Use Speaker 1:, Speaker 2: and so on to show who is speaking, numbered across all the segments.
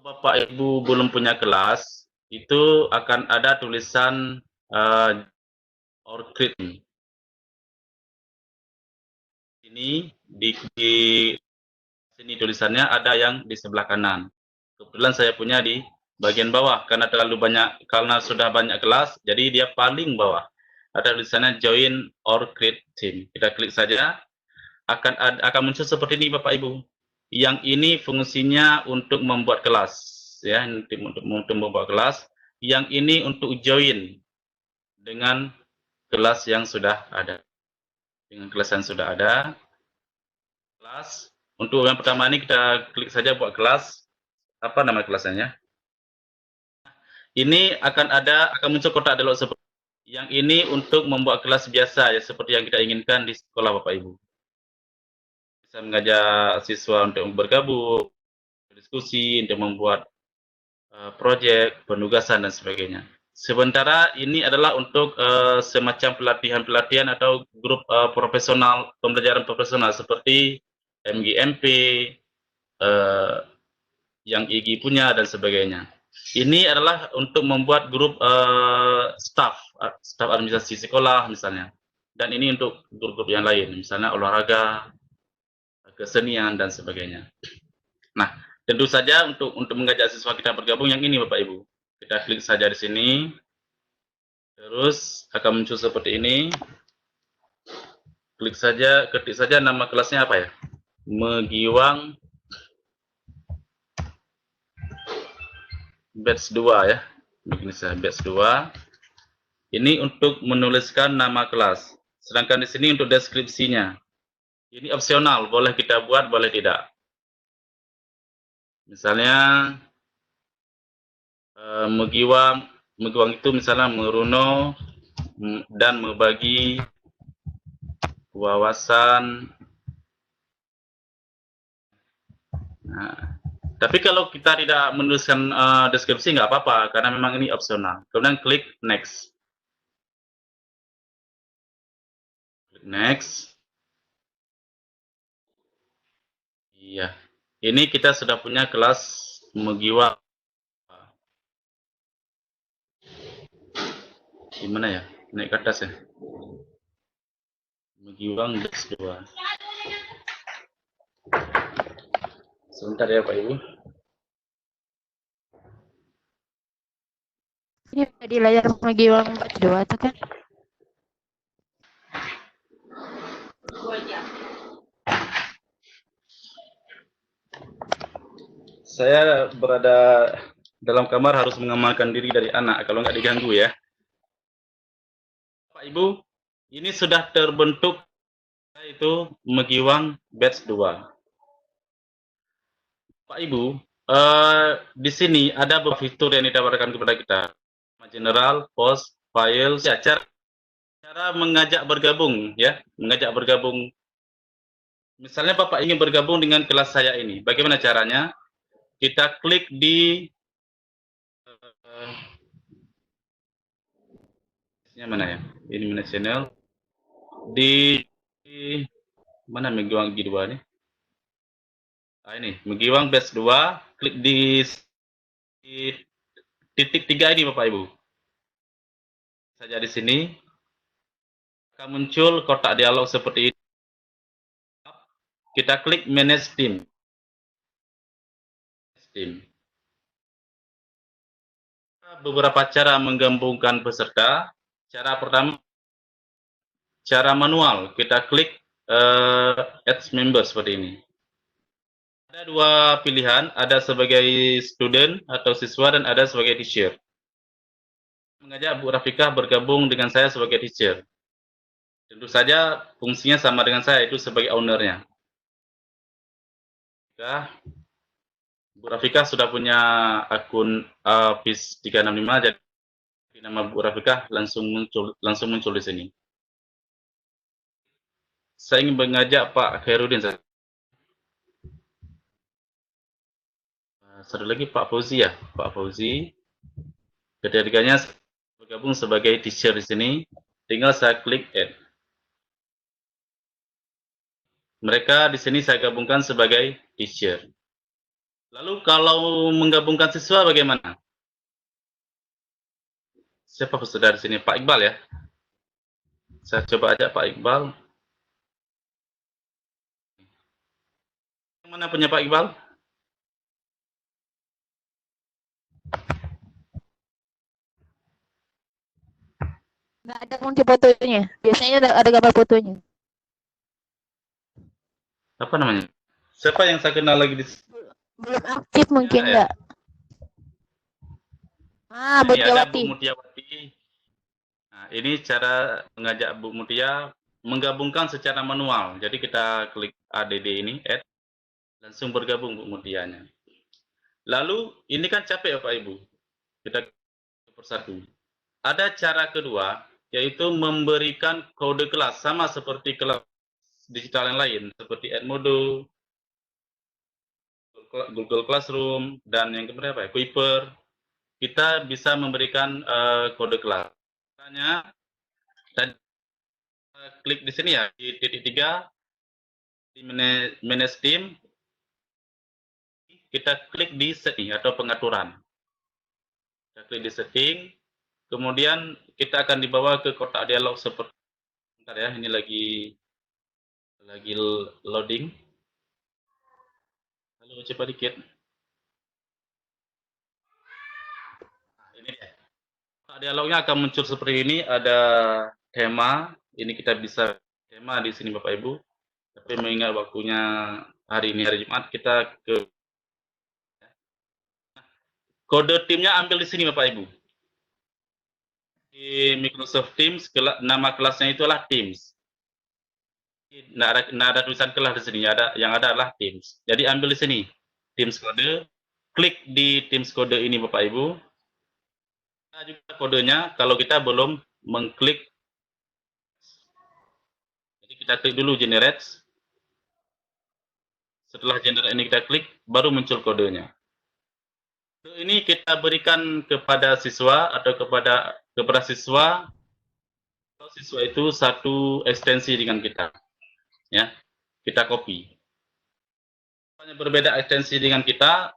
Speaker 1: Bapak Ibu belum punya kelas, itu akan ada tulisan or create. Ini di sini tulisannya ada yang di sebelah kanan. Kebetulan saya punya di bagian bawah karena terlalu banyak, karena sudah banyak kelas, jadi dia paling bawah. Ada tulisannya join or create team. Kita klik saja, akan muncul seperti ini Bapak Ibu. Yang ini fungsinya untuk membuat kelas, ya, untuk membuat kelas. Yang ini untuk join dengan kelas yang sudah ada. Dengan kelas yang sudah ada. Kelas. Untuk yang pertama ini kita klik saja buat kelas. Apa nama kelasnya? Ini akan muncul kotak dialog seperti yang ini untuk membuat kelas biasa ya, seperti yang kita inginkan di sekolah Bapak Ibu. Bisa mengajak siswa untuk bergabung, diskusi, untuk membuat proyek, penugasan dan sebagainya. Sementara ini adalah untuk semacam pelatihan-pelatihan atau grup profesional, pembelajaran profesional seperti MGMP, yang IGI punya dan sebagainya. Ini adalah untuk membuat grup staff administrasi sekolah misalnya. Dan ini untuk grup-grup yang lain, misalnya olahraga, kesenian dan sebagainya. Nah, tentu saja untuk mengajak siswa kita bergabung yang ini Bapak Ibu. Kita klik saja di sini. Terus akan muncul seperti ini. Klik saja, ketik saja nama kelasnya apa ya? Megiwang batch 2 ya. Begini saya, batch 2. Ini untuk menuliskan nama kelas. Sedangkan di sini untuk deskripsinya. Ini opsional, boleh kita buat, boleh tidak. Misalnya Megiwang itu misalnya meruno dan membagi wawasan. Nah, tapi kalau kita tidak menuliskan deskripsi nggak apa-apa karena memang ini opsional. Kemudian klik next. Klik next. Iya. Ini kita sudah punya kelas Megiwang. Gimana ya? Naik ke atas ya. Megiwang batch 2. Sebentar ya Pak Ibu.
Speaker 2: Ini di layar Megiwang batch 2 tuh kan?
Speaker 1: Saya berada dalam kamar harus mengamalkan diri dari anak kalau nggak diganggu ya. Pak Ibu, ini sudah terbentuk itu Megiwang batch 2. Pak Ibu, di sini ada beberapa fitur yang ditawarkan kepada kita. General, post, file, ya, cara mengajak bergabung ya, mengajak bergabung. Misalnya Bapak ingin bergabung dengan kelas saya ini, bagaimana caranya? Kita klik di mana ya? Ini mana channel? Di mana Megiwang G2 ini? Ini Megiwang batch 2, klik di titik 3 ini Bapak Ibu. Saja di sini akan muncul kotak dialog seperti ini. Kita klik manage team. Beberapa cara menggabungkan peserta. Cara pertama, cara manual. Kita klik add member seperti ini. Ada dua pilihan, ada sebagai student atau siswa dan ada sebagai teacher. Mengajak Bu Rafika bergabung dengan saya sebagai teacher. Tentu saja fungsinya sama dengan saya, itu sebagai ownernya. Bu Rafika sudah punya akun PIS 365, jadi nama Bu Rafika langsung muncul di sini. Saya ingin mengajak Pak Khairudin. Satu lagi Pak Fauzi ya, Pak Fauzi. Ketiganya bergabung sebagai teacher di sini. Tinggal saya klik add. Mereka di sini saya gabungkan sebagai teacher. Lalu kalau menggabungkan siswa bagaimana? Siapa peserta dari sini? Pak Iqbal ya? Saya coba ajak Pak Iqbal. Yang mana punya Pak Iqbal?
Speaker 2: Nggak ada kunci fotonya. Biasanya ada gambar fotonya.
Speaker 1: Apa namanya? Siapa yang saya kenal lagi di
Speaker 2: Belum aktif mungkin
Speaker 1: ya?
Speaker 2: nggak. Ah,
Speaker 1: Ini ada Bu
Speaker 2: Mulyawati.
Speaker 1: Mutiawati. Nah, ini cara mengajak Bu Mutia menggabungkan secara manual. Jadi kita klik ADD ini, add, langsung bergabung Bu Mutianya. Lalu ini kan capek ya Pak Ibu. Kita persatu. Ada cara kedua, yaitu memberikan kode kelas sama seperti kelas digital yang lain, seperti Edmodo, Google Classroom, dan yang kemudian apa ya, Kuiper. Kita bisa memberikan kode kelas. Caranya, dan klik di sini ya, di titik 3, di manage team, kita klik di setting atau pengaturan. Kita klik di setting, kemudian kita akan dibawa ke kotak dialog seperti, bentar ya, ini lagi loading. Halo, cepat dikit. Nah, ini dia. Kotak dialognya akan muncul seperti ini, ada tema, ini kita bisa tema di sini Bapak Ibu. Tapi mengingat waktunya hari ini hari Jumat, kita ke kode timnya ambil di sini Bapak Ibu. Di Microsoft Teams, nama kelasnya itulah Teams. Nggak ada tulisan kelas di sini, yang ada adalah Teams. Jadi ambil di sini, Teams kode, klik di Teams kode ini Bapak Ibu. Nah, juga kodenya kalau kita belum mengklik. Jadi kita klik dulu Generate. Setelah Generate ini kita klik, baru muncul kodenya. Ini kita berikan kepada siswa atau kepada siswa. Kalau siswa itu satu ekstensi dengan kita, ya, kita copy. Hanya berbeda ekstensi dengan kita,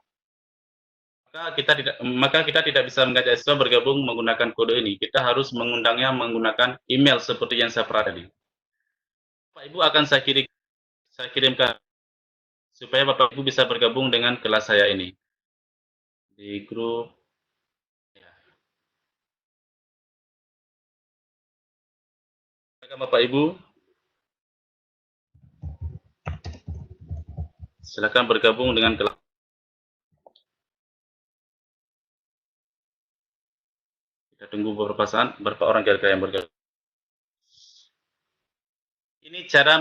Speaker 1: maka kita tidak bisa mengajak siswa bergabung menggunakan kode ini. Kita harus mengundangnya menggunakan email seperti yang saya pernah tadi. Bapak Ibu akan saya kirimkan supaya Bapak Ibu bisa bergabung dengan kelas saya ini di grup. Bapak Ibu, silakan bergabung dengan kelas. Kita tunggu beberapa saat, berapa orang kira-kira yang bergabung. Ini cara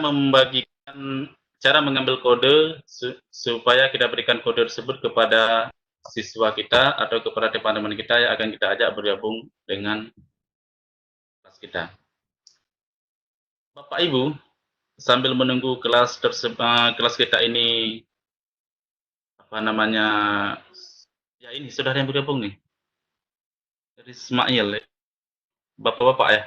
Speaker 1: mengambil kode supaya kita berikan kode tersebut kepada siswa kita atau kepada teman-teman kita yang akan kita ajak bergabung dengan kelas kita. Bapak Ibu, sambil menunggu kelas kita ini ya ini sudah ada yang bergabung nih dari Ismail, bapak-bapak ya.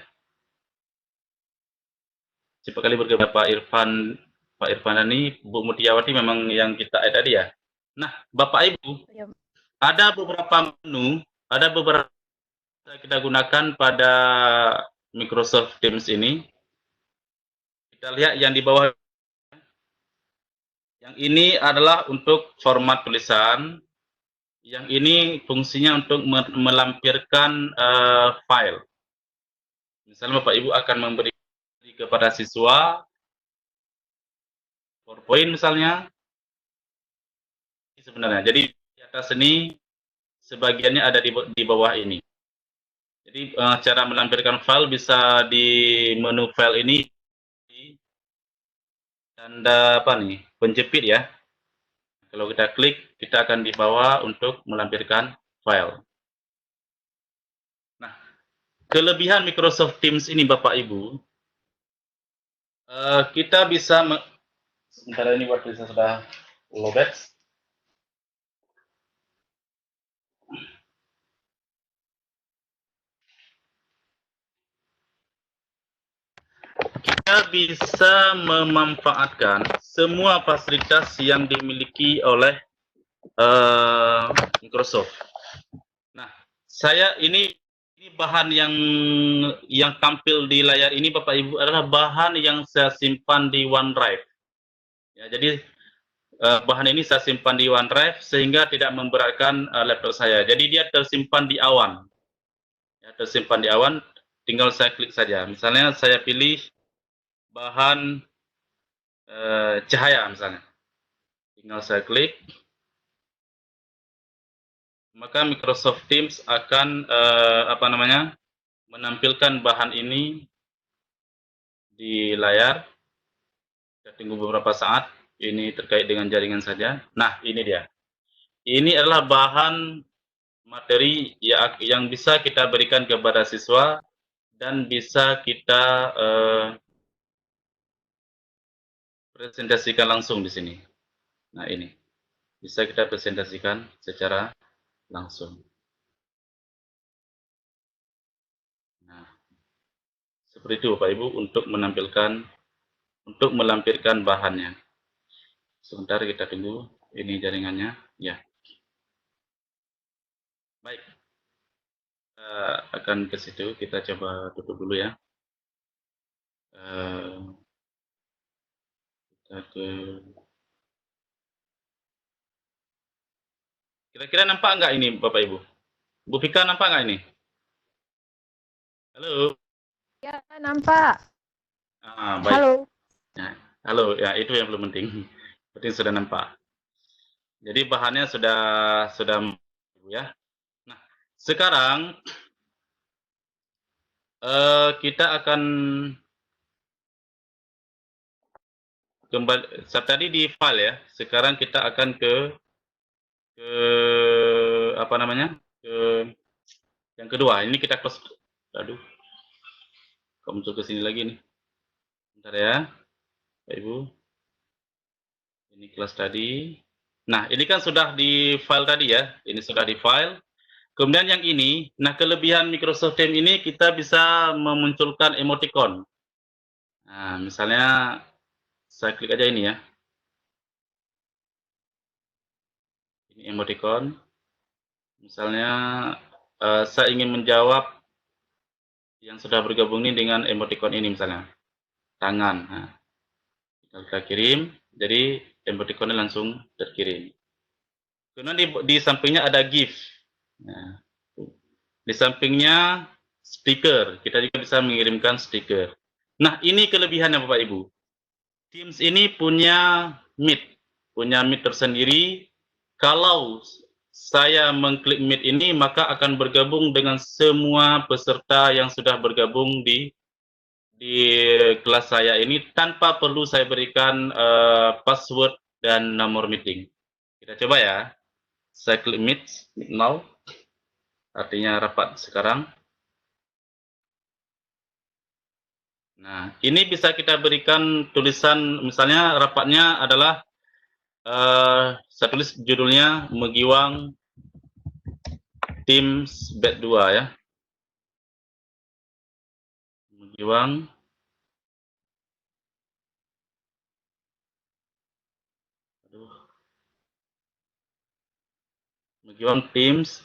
Speaker 1: Cepat kali bergabung Pak Irfan ini, Bu Mutiawati memang yang kita tadi ya. Nah, Bapak Ibu, ada beberapa menu, ada beberapa kita gunakan pada Microsoft Teams ini. Kita lihat yang di bawah. Yang ini adalah untuk format tulisan. Yang ini fungsinya untuk melampirkan file. Misalnya Bapak Ibu akan memberi kepada siswa PowerPoint misalnya. Sebenarnya, jadi di atas ini sebagiannya ada di bawah ini. Jadi cara melampirkan file bisa di menu file ini. Tanda apa nih? Penjepit ya. Kalau kita klik, kita akan dibawa untuk melampirkan file. Nah, kelebihan Microsoft Teams ini Bapak Ibu, kita bisa sebentar ini waktu saya sudah lobet. Kita bisa memanfaatkan semua fasilitas yang dimiliki oleh Microsoft. Nah, saya ini bahan yang tampil di layar ini Bapak Ibu adalah bahan yang saya simpan di OneDrive. Ya, jadi bahan ini saya simpan di OneDrive sehingga tidak memberatkan laptop saya. Jadi dia tersimpan di awan. Ya, tersimpan di awan, tinggal saya klik saja. Misalnya saya pilih bahan cahaya misalnya. Tinggal saya klik, maka Microsoft Teams akan menampilkan bahan ini di layar. Kita tunggu beberapa saat. Ini terkait dengan jaringan saja. Nah, ini dia. Ini adalah bahan materi yang bisa kita berikan kepada siswa dan bisa kita presentasikan langsung di sini. Nah, ini bisa kita presentasikan secara langsung. Nah, seperti itu Bapak Ibu untuk melampirkan bahannya. Sebentar kita tunggu, ini jaringannya, ya. Baik, akan ke situ, kita coba tutup dulu ya. Kita ke... Kira-kira nampak nggak ini Bapak Ibu? Bu Fika nampak nggak ini? Halo?
Speaker 2: Ya, nampak.
Speaker 1: Baik.
Speaker 2: Halo.
Speaker 1: Ya, halo, ya itu yang belum penting. Penting sudah nampak. Jadi bahannya sudah ya. Nah, sekarang kita akan kembali. Tadi di file ya. Sekarang kita akan ke apa namanya? Ke yang kedua. Ini kita close. Aduh. Kok muncul ke sini lagi nih. Bentar ya. Pak Ibu. Ini kelas tadi. Nah, ini kan sudah di file tadi ya. Ini sudah di file. Kemudian yang ini, nah kelebihan Microsoft Teams ini kita bisa memunculkan emoticon. Nah, misalnya saya klik aja ini ya. Ini emoticon. Misalnya saya ingin menjawab yang sudah bergabung ini dengan emoticon ini misalnya. Tangan. Nah, kita kirim, jadi emoticonnya langsung terkirim. Kemudian di sampingnya ada GIF. Nah, di sampingnya stiker. Kita juga bisa mengirimkan stiker. Nah, ini kelebihannya Bapak Ibu. Teams ini punya Meet tersendiri. Kalau saya mengklik Meet ini, maka akan bergabung dengan semua peserta yang sudah bergabung di kelas saya ini tanpa perlu saya berikan password dan nomor meeting. Kita coba ya. Saya klik Meet now. Artinya rapat sekarang. Nah, ini bisa kita berikan tulisan, misalnya rapatnya adalah, saya tulis judulnya Megiwang Teams Batch 2 ya. Megiwang Teams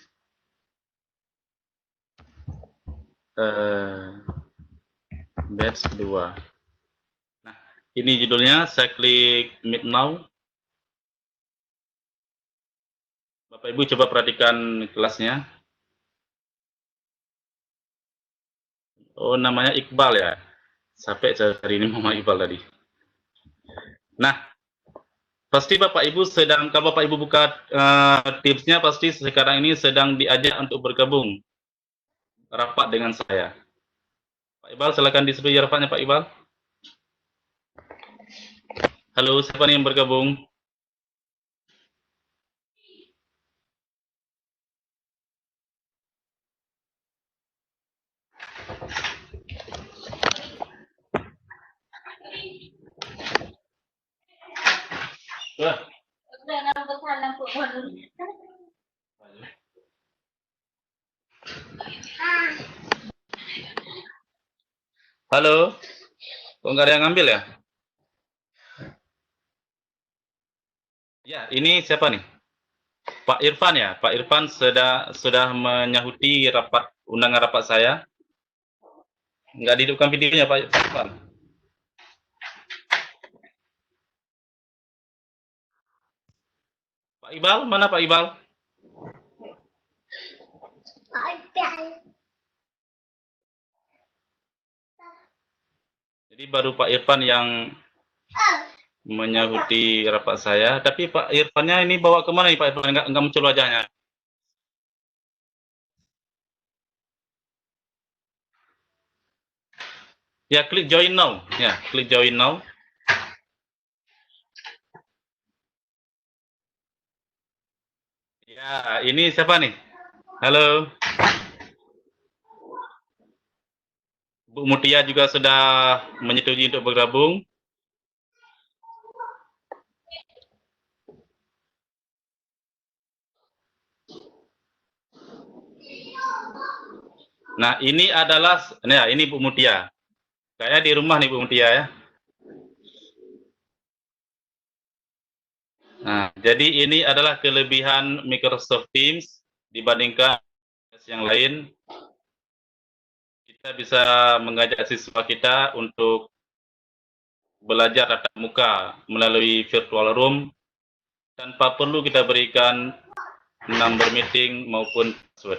Speaker 1: Batch 2. Nah, ini judulnya, saya klik Meet Now. Bapak Ibu coba perhatikan kelasnya. Oh, namanya Iqbal ya. Sampai cari ini Mama Iqbal tadi. Nah, pasti Bapak Ibu kalau Bapak Ibu buka tipsnya, pasti sekarang ini sedang diajak untuk bergabung rapat dengan saya. Pak Iqbal, silakan disebut rapatnya Pak Iqbal. Halo, siapa nih yang bergabung? Halo, kok nggak ada yang ngambil ya? Ya, ini siapa nih? Pak Irfan ya, Pak Irfan sudah menyahuti undangan rapat saya. Nggak dihidupkan videonya Pak Irfan. Pak Iqbal, mana Pak Iqbal? Jadi baru Pak Irfan yang menyahuti rapat saya. Tapi Pak Irfannya ini bawa kemana nih Pak Irfan? Nggak muncul wajahnya. Ya, klik join now. Ya, klik join now. Ya, ini siapa nih? Halo. Bu Mutia juga sudah menyetujui untuk bergabung. Nah, ini adalah, nah ini Bu Mutia. Kayaknya di rumah nih Bu Mutia ya. Nah, jadi ini adalah kelebihan Microsoft Teams dibandingkan yang lain. Kita bisa mengajak siswa kita untuk belajar tatap muka melalui virtual room tanpa perlu kita berikan number meeting maupun password.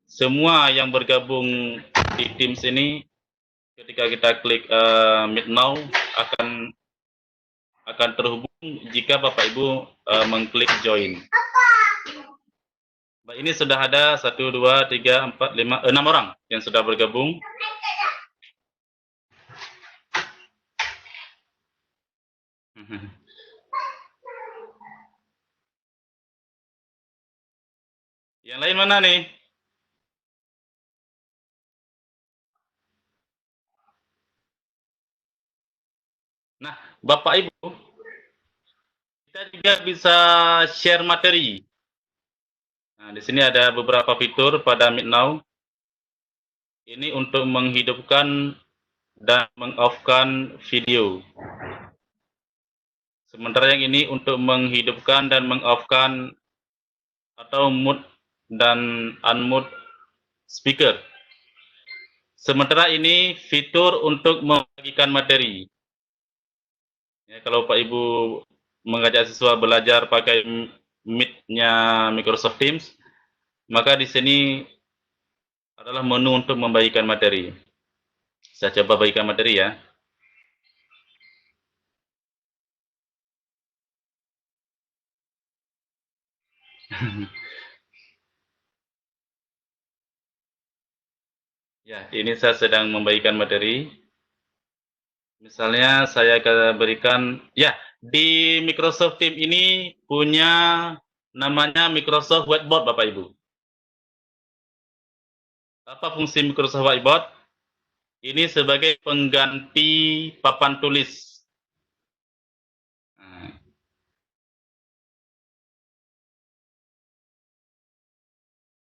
Speaker 1: Semua yang bergabung di Teams ini ketika kita klik Meet Now akan terhubung jika Bapak Ibu mengklik join. Baik, ini sudah ada 1, 2, 3, 4, 5, 6 orang yang sudah bergabung. Yang lain mana nih? Nah, Bapak Ibu, kita juga bisa share materi. Nah, di sini ada beberapa fitur pada Meet Now. Ini untuk menghidupkan dan meng-off-kan video. Sementara yang ini untuk menghidupkan dan meng-off-kan atau mute dan unmute speaker. Sementara ini fitur untuk membagikan materi. Ya, kalau Pak Ibu mengajak siswa belajar pakai Meet-nya Microsoft Teams, maka di sini adalah menu untuk membagikan materi. Saya coba bagikan materi ya. Ya, ini saya sedang membagikan materi. Misalnya saya akan berikan, ya, di Microsoft Teams ini punya namanya Microsoft Whiteboard, Bapak Ibu. Apa fungsi Microsoft Whiteboard? Ini sebagai pengganti papan tulis.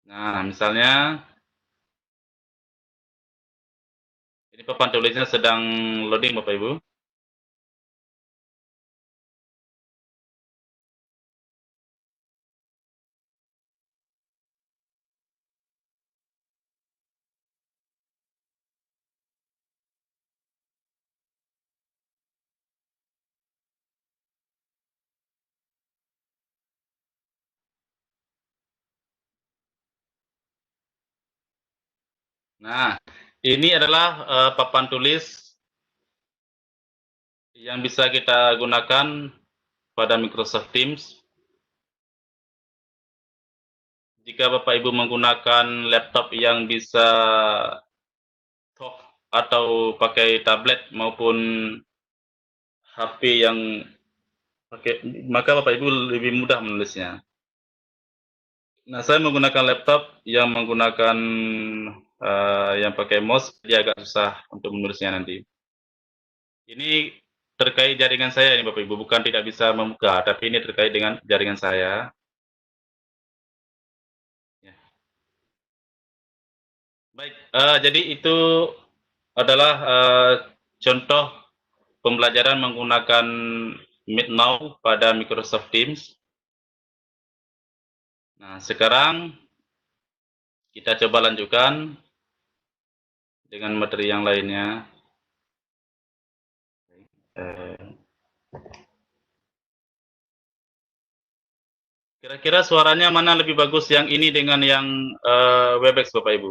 Speaker 1: Nah, misalnya, ini papan tulisnya sedang loading, Bapak Ibu. Nah, ini adalah papan tulis yang bisa kita gunakan pada Microsoft Teams. Jika Bapak Ibu menggunakan laptop yang bisa talk atau pakai tablet maupun HP yang pakai, maka Bapak Ibu lebih mudah menulisnya. Nah, saya menggunakan laptop yang menggunakan yang pakai mouse, jadi agak susah untuk menulisnya nanti. Ini terkait jaringan saya ini Bapak Ibu, bukan tidak bisa membuka, tapi ini terkait dengan jaringan saya. Ya. Baik, jadi itu adalah contoh pembelajaran menggunakan Meet Now pada Microsoft Teams. Nah, sekarang kita coba lanjutkan dengan materi yang lainnya. Kira-kira suaranya mana lebih bagus, yang ini dengan yang Webex, Bapak Ibu?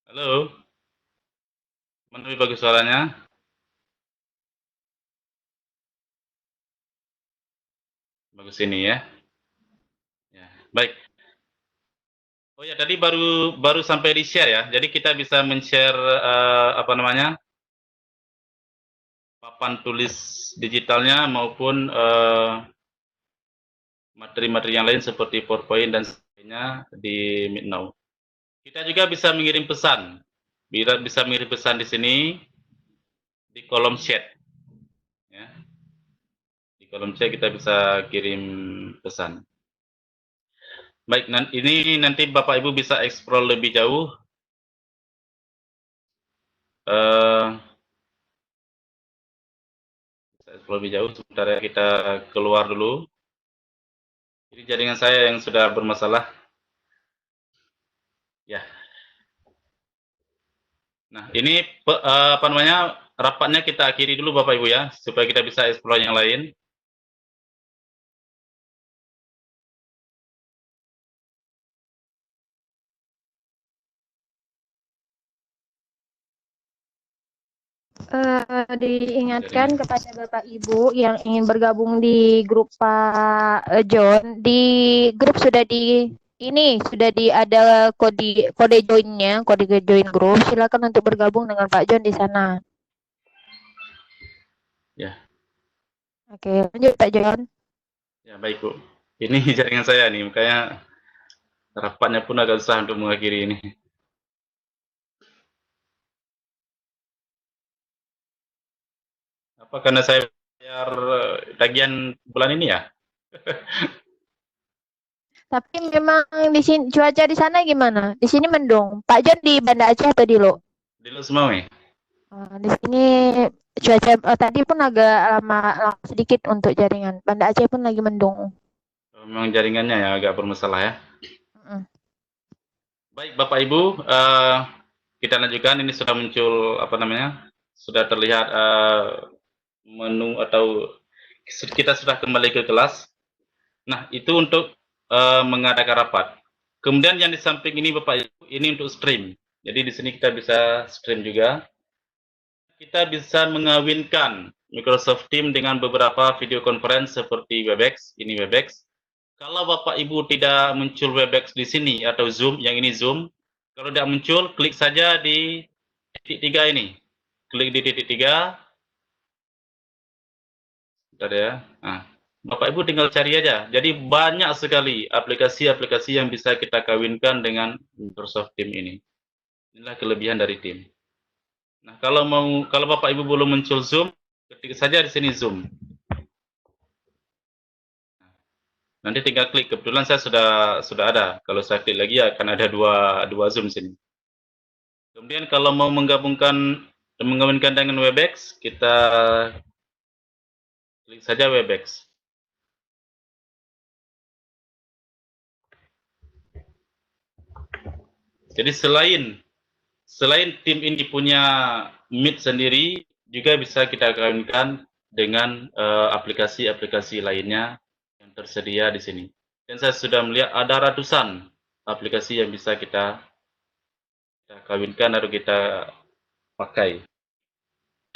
Speaker 1: Halo? Mana lebih bagus suaranya? Bagus ini ya. Ya, baik. Oh ya, tadi baru sampai di share ya. Jadi kita bisa men-share apa namanya? Papan tulis digitalnya maupun materi-materi yang lain seperti PowerPoint dan sebagainya di Meet Now. Kita juga bisa mengirim pesan. Bisa mengirim pesan di sini di kolom chat. Ya. Di kolom chat kita bisa kirim pesan. Baik, ini nanti Bapak Ibu bisa eksplor lebih jauh. Bisa eksplor lebih jauh. Sementara kita keluar dulu. Jadi jaringan saya yang sudah bermasalah. Ya. Nah, ini apa namanya? Rapatnya kita akhiri dulu Bapak Ibu ya, supaya kita bisa eksplor yang lain.
Speaker 2: Diingatkan kepada Bapak Ibu yang ingin bergabung di grup Pak John, di grup sudah ada kode joinnya, kode join grup. Silakan untuk bergabung dengan Pak John di sana.
Speaker 1: Ya.
Speaker 2: Oke, lanjut Pak John.
Speaker 1: Ya, baik Bu. Ini jaringan saya nih, makanya rapatnya pun agak susah untuk mengakhiri ini. Apa karena saya bayar tagihan bulan ini ya?
Speaker 2: Tapi memang di sini cuaca di sana gimana? Di sini mendung. Pak John di Banda Aceh atau di Lo?
Speaker 1: Di Lu Semawe.
Speaker 2: Di sini cuaca tadi pun agak lama sedikit untuk jaringan. Banda Aceh pun lagi mendung.
Speaker 1: Memang jaringannya ya agak bermasalah ya.
Speaker 2: Mm.
Speaker 1: Baik Bapak Ibu, kita lanjutkan. Ini sudah muncul apa namanya? Sudah terlihat menu atau kita sudah kembali ke kelas. Nah, itu untuk mengadakan rapat. Kemudian yang di samping ini Bapak Ibu, ini untuk stream. Jadi di sini kita bisa stream juga. Kita bisa mengawinkan Microsoft Teams dengan beberapa video conference seperti Webex. Ini Webex. Kalau Bapak Ibu tidak muncul Webex di sini atau Zoom, yang ini Zoom. Kalau tidak muncul, klik saja di titik 3 ini. Klik di titik 3. Bentar ya. Nah, Bapak Ibu tinggal cari aja. Jadi banyak sekali aplikasi-aplikasi yang bisa kita kawinkan dengan Microsoft Teams ini. Inilah kelebihan dari Teams. Nah, kalau Bapak Ibu belum muncul Zoom, ketik saja di sini Zoom. Nanti tinggal klik. Kebetulan saya sudah ada. Kalau saya klik lagi akan ada dua Zoom di sini. Kemudian kalau mau mengawinkan dengan Webex, kita klik saja Webex. Jadi selain tim ini punya Meet sendiri, juga bisa kita kawinkan dengan aplikasi-aplikasi lainnya yang tersedia di sini. Dan saya sudah melihat ada ratusan aplikasi yang bisa kita kawinkan atau kita pakai.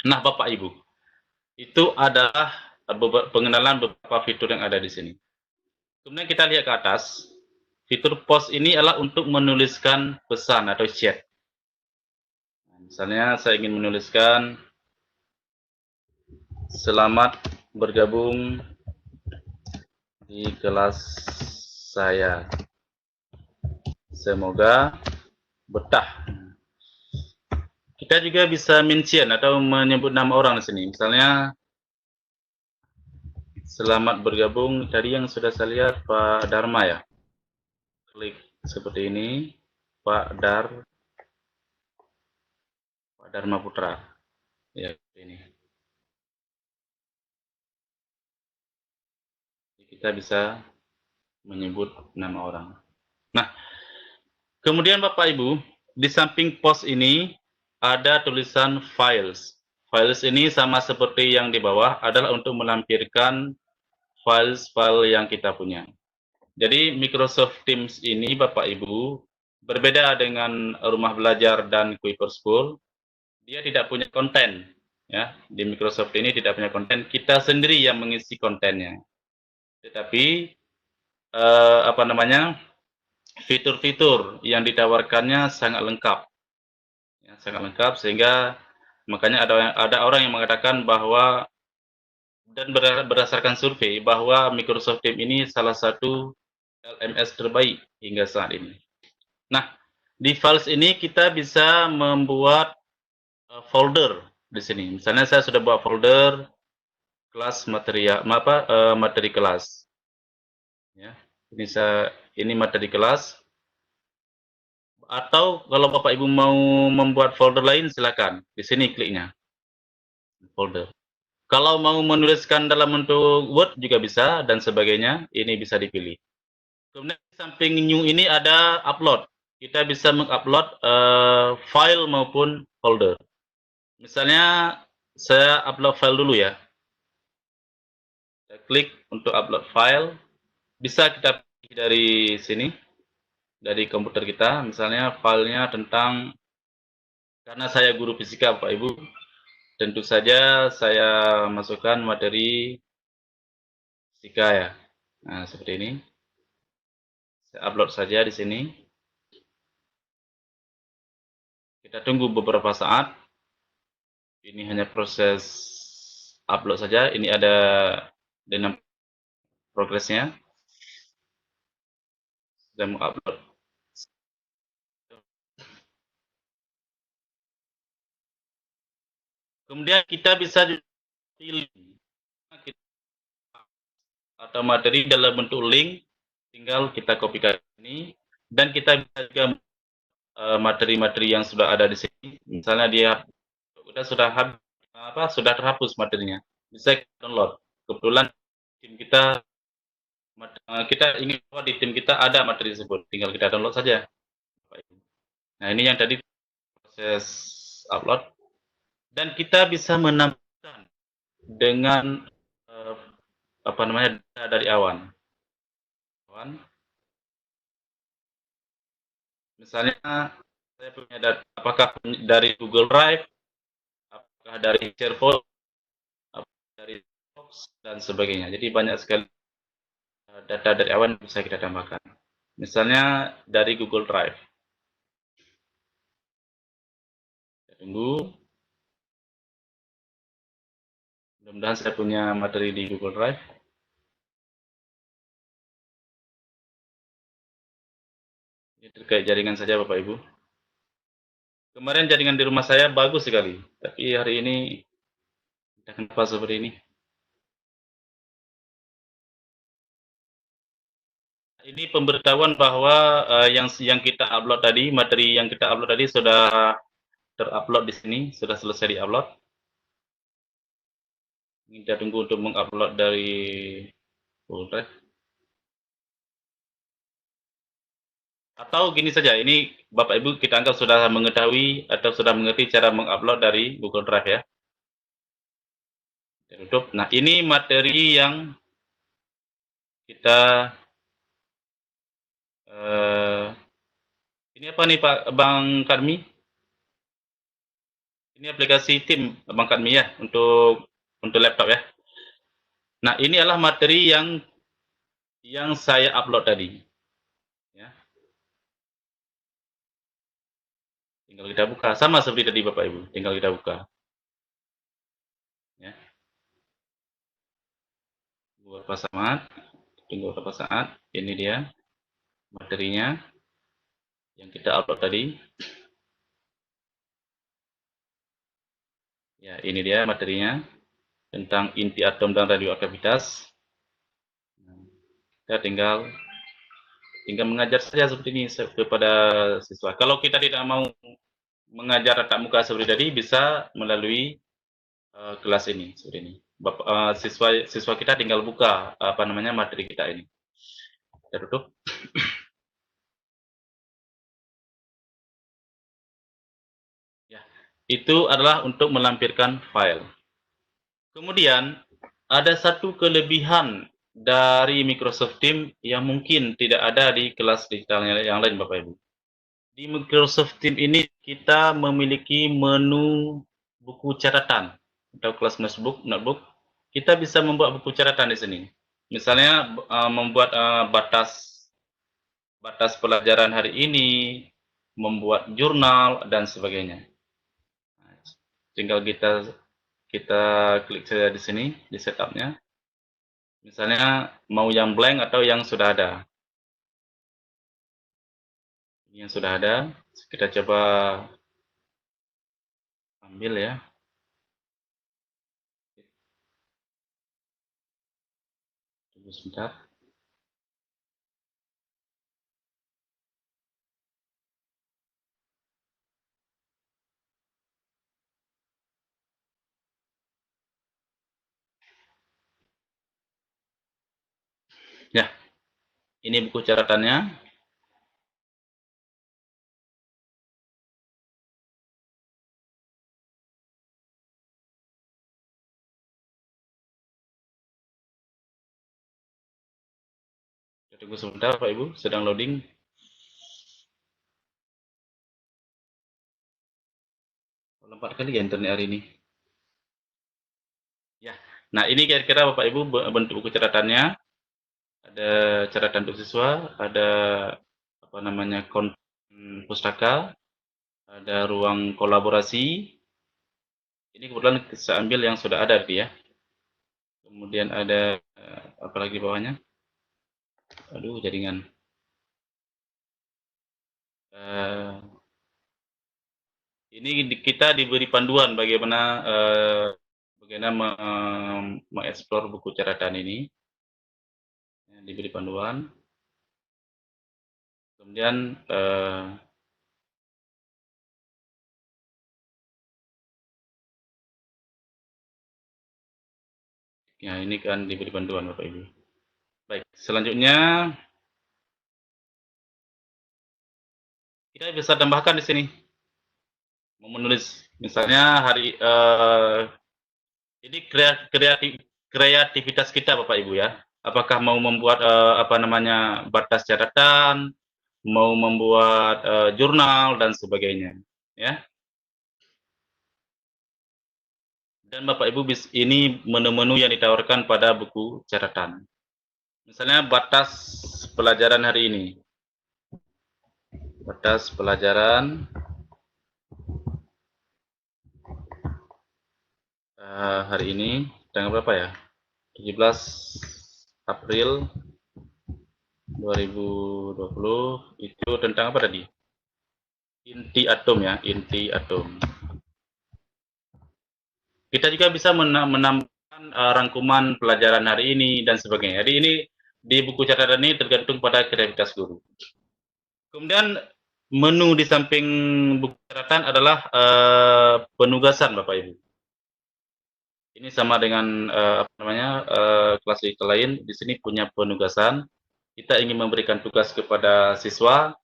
Speaker 1: Nah, Bapak Ibu, itu adalah pengenalan beberapa fitur yang ada di sini. Kemudian kita lihat ke atas, fitur post ini adalah untuk menuliskan pesan atau chat. Misalnya saya ingin menuliskan, selamat bergabung di kelas saya. Semoga betah. Kita juga bisa mention atau menyebut nama orang di sini. Misalnya, selamat bergabung, tadi yang sudah saya lihat Pak Dharma ya. Klik seperti ini, Pak Dharma Putra. Ya, ini. kita bisa menyebut nama orang. Nah, kemudian Bapak Ibu, di samping post ini ada tulisan files. Files ini sama seperti yang di bawah adalah untuk melampirkan file yang kita punya. Jadi Microsoft Teams ini Bapak Ibu berbeda dengan Rumah Belajar dan Kuiper School. Dia tidak punya konten, ya. Di Microsoft ini tidak punya konten. Kita sendiri yang mengisi kontennya. Tetapi fitur-fitur yang ditawarkannya sangat lengkap, ya, sangat lengkap sehingga makanya ada orang yang mengatakan bahwa dan berdasarkan survei bahwa Microsoft Teams ini salah satu LMS terbaik hingga saat ini. Nah, di files ini kita bisa membuat folder di sini. Misalnya saya sudah buat folder kelas materi kelas. Ya, ini materi kelas. Atau kalau Bapak Ibu mau membuat folder lain, silakan. Di sini kliknya. Folder. Kalau mau menuliskan dalam bentuk Word juga bisa, dan sebagainya, ini bisa dipilih. Kemudian di samping new ini ada upload. Kita bisa mengupload file maupun folder. Misalnya, saya upload file dulu ya. Kita klik untuk upload file. Bisa kita pilih dari sini, dari komputer kita. Misalnya filenya tentang, karena saya guru fisika Bapak Ibu, tentu saja saya masukkan materi fisika ya. Nah, seperti ini. Saya upload saja di sini. Kita tunggu beberapa saat. Ini hanya proses upload saja. Ini ada dengan progresnya. Sudah mengupload. Kemudian kita bisa pilih atau materi dalam bentuk link, tinggal kita kopikan ini, dan kita bisa juga materi-materi yang sudah ada di sini. Misalnya dia sudah terhapus materinya, bisa kita download. Kebetulan tim kita ingin bahwa di tim kita ada materi tersebut, tinggal kita download saja. Nah, ini yang tadi proses upload, dan kita bisa menambahkan dengan data dari awan. Misalnya saya punya data, apakah dari Google Drive, apakah dari SharePoint, apakah dari Box, dan sebagainya. Jadi banyak sekali data dari awan bisa kita tambahkan. Misalnya dari Google Drive. Kita tunggu. Mudah-mudahan saya punya materi di Google Drive. Ini terkait jaringan saja Bapak Ibu. Kemarin jaringan di rumah saya bagus sekali, tapi hari ini kenapa seperti ini? Ini pemberitahuan bahwa yang kita upload tadi, materi yang kita upload tadi sudah terupload di sini, sudah selesai diupload. Kita tunggu untuk mengupload dari Google Drive. Atau gini saja, ini Bapak Ibu kita anggap sudah mengetahui atau sudah mengerti cara mengupload dari Google Drive ya. Tutup. Nah, ini materi yang kita ini apa nih Pak Bang Karmi? Ini aplikasi tim Bang Karmi ya untuk laptop ya. Nah, ini adalah materi yang saya upload tadi. Ya. Tinggal kita buka, sama seperti tadi Bapak Ibu, tinggal kita buka. Ya. Beberapa saat, tunggu beberapa saat, ini dia materinya yang kita upload tadi. Ya, ini dia materinya tentang inti atom dan radioaktivitas. Kita tinggal mengajar saja seperti ini kepada siswa. Kalau kita tidak mau mengajar tatap muka seperti tadi, bisa melalui kelas ini seperti ini. siswa kita tinggal buka materi kita ini. Kita tutup. Ya, itu adalah untuk melampirkan file. Kemudian ada satu kelebihan dari Microsoft Teams yang mungkin tidak ada di kelas digital yang lain, Bapak Ibu. Di Microsoft Teams ini kita memiliki menu buku catatan atau kelas notebook. Kita bisa membuat buku catatan di sini. Misalnya membuat batas pelajaran hari ini, membuat jurnal dan sebagainya. Tinggal kita klik saja di sini di setupnya. Misalnya mau yang blank atau yang sudah ada. Yang sudah ada, kita coba ambil ya. Tunggu sebentar. Ya, ini buku catatannya. Tunggu sebentar Pak Ibu, sedang loading. Lempat kali ya internet hari ini. Ya, nah ini kira-kira Bapak Ibu bentuk buku catatannya. Ada catatan untuk siswa, ada konten pustaka, ada ruang kolaborasi. Ini kebetulan saya ambil yang sudah ada ya. Kemudian ada apalagi bawahnya. Aduh, jaringan. Ini kita diberi panduan bagaimana mengeksplor buku catatan ini. Diberi panduan. Kemudian ya ini kan diberi panduan Bapak Ibu. Baik, selanjutnya kita bisa tambahkan di sini. Mau menulis misalnya ini kreativitas kita Bapak Ibu ya. Apakah mau membuat batas catatan, mau membuat jurnal dan sebagainya, ya. Dan Bapak Ibu ini menu-menu yang ditawarkan pada buku catatan. Misalnya batas pelajaran hari ini. Batas pelajaran hari ini tanggal berapa ya? 17 April 2020 itu tentang apa tadi? Inti atom ya, inti atom. Kita juga bisa menambahkan rangkuman pelajaran hari ini dan sebagainya. Jadi ini di buku catatan ini tergantung pada kreativitas guru. Kemudian menu di samping buku catatan adalah penugasan Bapak Ibu. Ini sama dengan kelas digital lain. Di sini punya penugasan. Kita ingin memberikan tugas kepada siswa.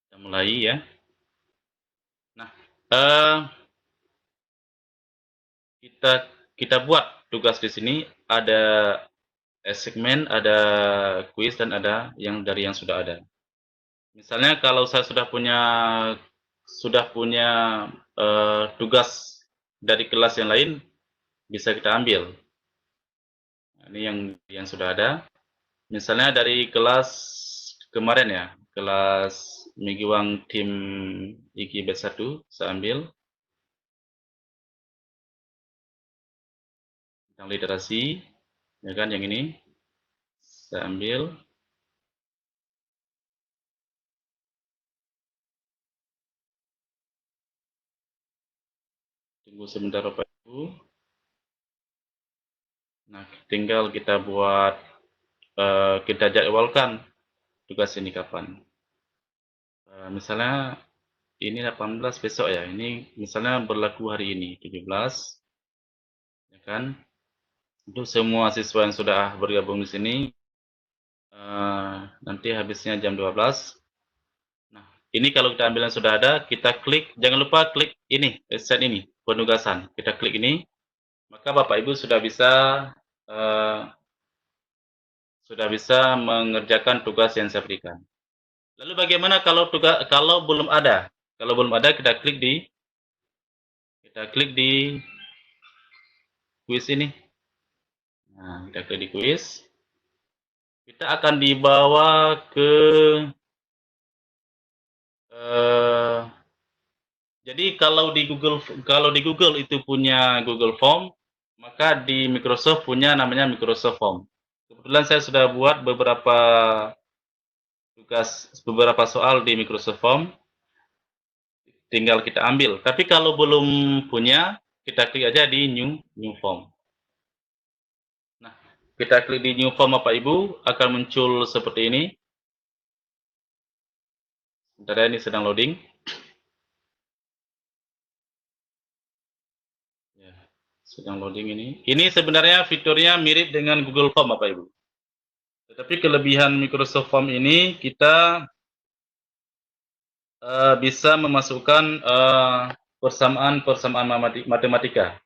Speaker 1: Kita mulai ya. Nah, kita buat tugas di sini. Ada segmen, ada kuis dan ada yang sudah ada. Misalnya kalau saya sudah punya tugas dari kelas yang lain, bisa kita ambil. Nah, ini yang sudah ada. Misalnya dari kelas kemarin ya, kelas Migiwang tim IKI Batch 1, saya ambil. Tentang literasi, ya kan yang ini, saya ambil. Tunggu sebentar Bapak Ibu. Nah, tinggal kita buat, kita jadwalkan tugas ini kapan. Misalnya ini 18 besok ya. Ini misalnya berlaku hari ini 17, ya kan? Untuk semua siswa yang sudah bergabung di sini, nanti habisnya jam 12. Nah, ini kalau kita ambil yang sudah ada, kita klik, jangan lupa klik ini, set ini, penugasan. Kita klik ini, maka Bapak Ibu eh, sudah bisa mengerjakan tugas yang saya berikan. Lalu bagaimana kalau belum ada? Kalau belum ada, kita klik di kuis ini. Nah, kita klik di kuis. Kita akan dibawa ke jadi kalau di Google itu punya Google Form, maka di Microsoft punya namanya Microsoft Form. Kebetulan saya sudah buat beberapa soal di Microsoft Form, tinggal kita ambil. Tapi kalau belum punya, kita klik aja di New Form. Nah, kita klik di New Form Bapak Ibu, akan muncul seperti ini. Sebentar ya, ini sedang loading. Ya, sedang loading ini. Ini sebenarnya fiturnya mirip dengan Google Form Bapak Ibu. Tetapi kelebihan Microsoft Form ini, kita bisa memasukkan persamaan matematika.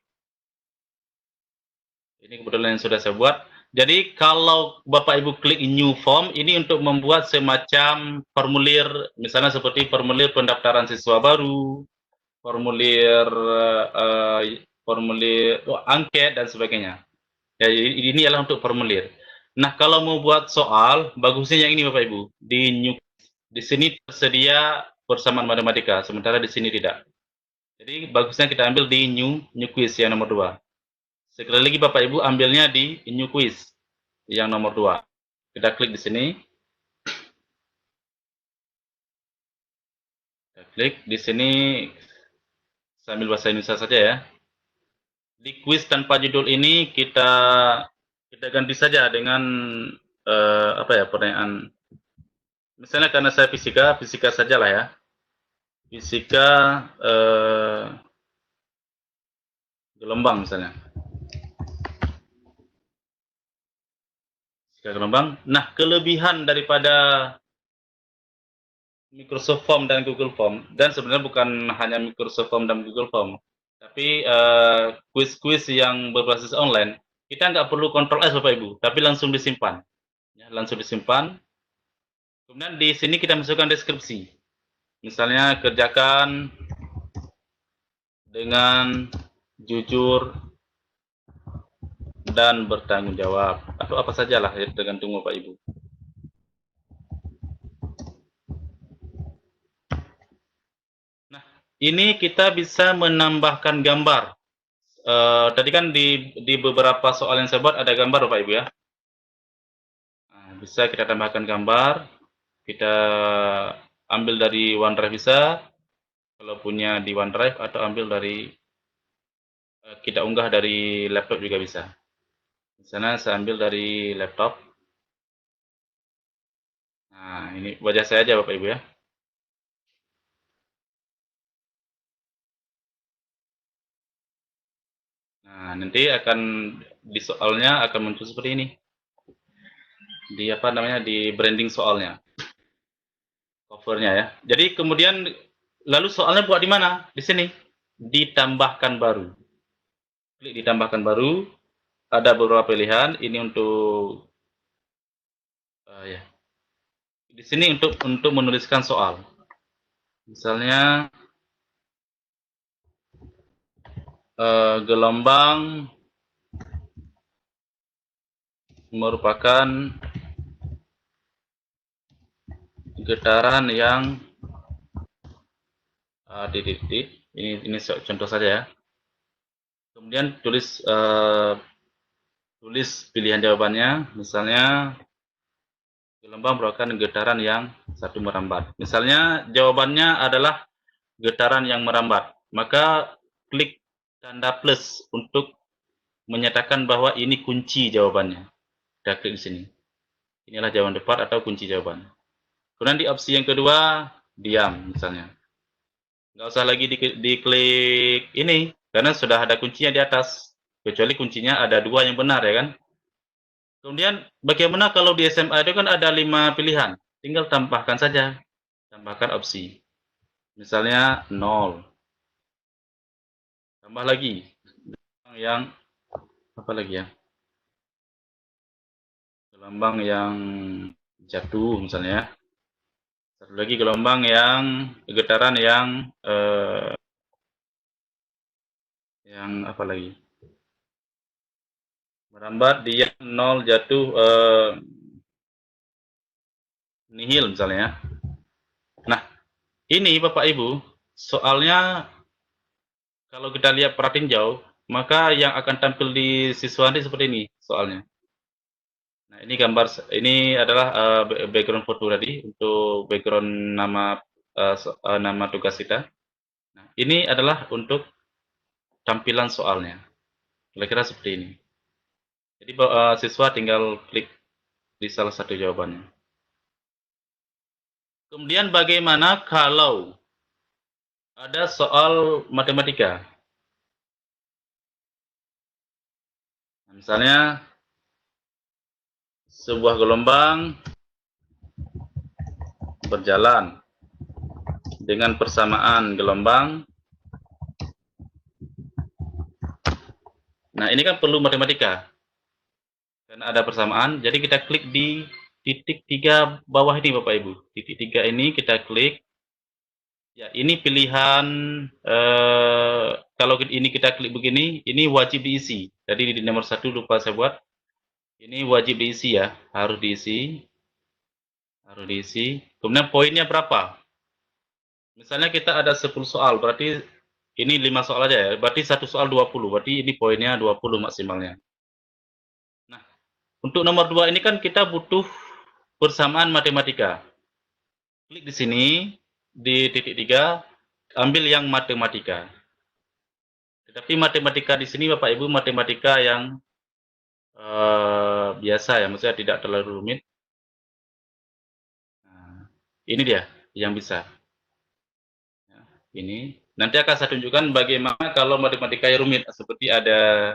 Speaker 1: Ini kebetulan yang sudah saya buat. Jadi kalau Bapak Ibu klik New Form, ini untuk membuat semacam formulir, misalnya seperti formulir pendaftaran siswa baru, formulir angket dan sebagainya. Jadi ini adalah untuk formulir. Nah, kalau mau buat soal, bagusnya yang ini Bapak Ibu. Di sini tersedia persamaan matematika, sementara di sini tidak. Jadi bagusnya kita ambil di new quiz yang nomor 2. Sekali lagi Bapak Ibu ambilnya di new quiz yang nomor 2. Kita klik di sini. Kita klik di sini sambil bahasa Indonesia saja ya. Di quiz tanpa judul ini kita ganti saja dengan pertanyaan. Misalnya karena saya fisika sajalah ya. Fisika gelombang misalnya. Fisika gelombang. Nah, kelebihan daripada Microsoft Form dan Google Form, dan sebenarnya bukan hanya Microsoft Form dan Google Form, tapi quiz-quiz yang berbasis online, kita nggak perlu kontrol S Bapak Ibu, tapi langsung disimpan. Ya, langsung disimpan. Kemudian di sini kita masukkan deskripsi. Misalnya kerjakan dengan jujur dan bertanggung jawab, atau apa sajalah ya, tergantung Bapak Ibu. Nah, ini kita bisa menambahkan gambar. Tadi kan di beberapa soal yang saya buat ada gambar Bapak Ibu ya. Nah, bisa kita tambahkan gambar. Kita ambil dari OneDrive bisa, kalau punya di OneDrive, atau ambil dari kita unggah dari laptop juga bisa. Misalnya saya ambil dari laptop. Nah, ini wajah saya aja Bapak Ibu ya. Nah, nanti di soalnya akan muncul seperti ini. Di branding soalnya. Covernya ya. Jadi kemudian lalu soalnya buat di mana? Di sini. Ditambahkan baru. Klik ditambahkan baru. Ada beberapa pilihan. Ini untuk ya. Di sini untuk menuliskan soal. Misalnya gelombang merupakan getaran yang ini contoh saja ya. Kemudian tulis pilihan jawabannya, misalnya gelombang merupakan getaran yang satu merambat. Misalnya jawabannya adalah getaran yang merambat, maka klik tanda plus untuk menyatakan bahwa ini kunci jawabannya. Kita klik di sini. Inilah jawaban tepat atau kunci jawaban. Kemudian di opsi yang kedua, diam misalnya. Nggak usah lagi diklik ini, karena sudah ada kuncinya di atas. Kecuali kuncinya ada 2 yang benar, ya kan? Kemudian bagaimana kalau di SMA itu kan ada 5 pilihan, tinggal tambahkan saja, tambahkan opsi. Misalnya 0, tambah lagi yang apa lagi ya? Gelombang yang jatuh misalnya ya. Satu lagi gelombang yang getaran yang apa lagi? Merambat dia 0 jatuh nihil misalnya ya. Nah, ini Bapak Ibu, soalnya kalau kita lihat perhatiin jauh, maka yang akan tampil di siswa ini seperti ini soalnya. Nah, ini gambar, ini adalah background foto tadi untuk background nama tugas kita. Nah, ini adalah untuk tampilan soalnya. Kira-kira seperti ini. Jadi siswa tinggal klik di salah satu jawabannya. Kemudian bagaimana kalau ada soal matematika? Misalnya sebuah gelombang berjalan dengan persamaan gelombang. Nah, ini kan perlu matematika. Karena ada persamaan, jadi kita klik di titik 3 bawah ini Bapak Ibu. Titik 3 ini kita klik. Ya, ini pilihan, kalau ini kita klik begini, ini wajib diisi. Jadi di nomor 1 lupa saya buat. Ini wajib diisi ya, harus diisi. Harus diisi. Kemudian poinnya berapa? Misalnya kita ada 10 soal, berarti ini 5 soal aja ya. Berarti satu soal 20, berarti ini poinnya 20 maksimalnya. Nah, untuk nomor 2 ini kan kita butuh persamaan matematika. Klik di sini, di titik 3, ambil yang matematika. Tetapi matematika di sini Bapak Ibu matematika yang biasa ya, maksudnya tidak terlalu rumit. Nah, ini dia yang bisa. Ya, ini nanti akan saya tunjukkan bagaimana kalau matematika yang rumit, seperti ada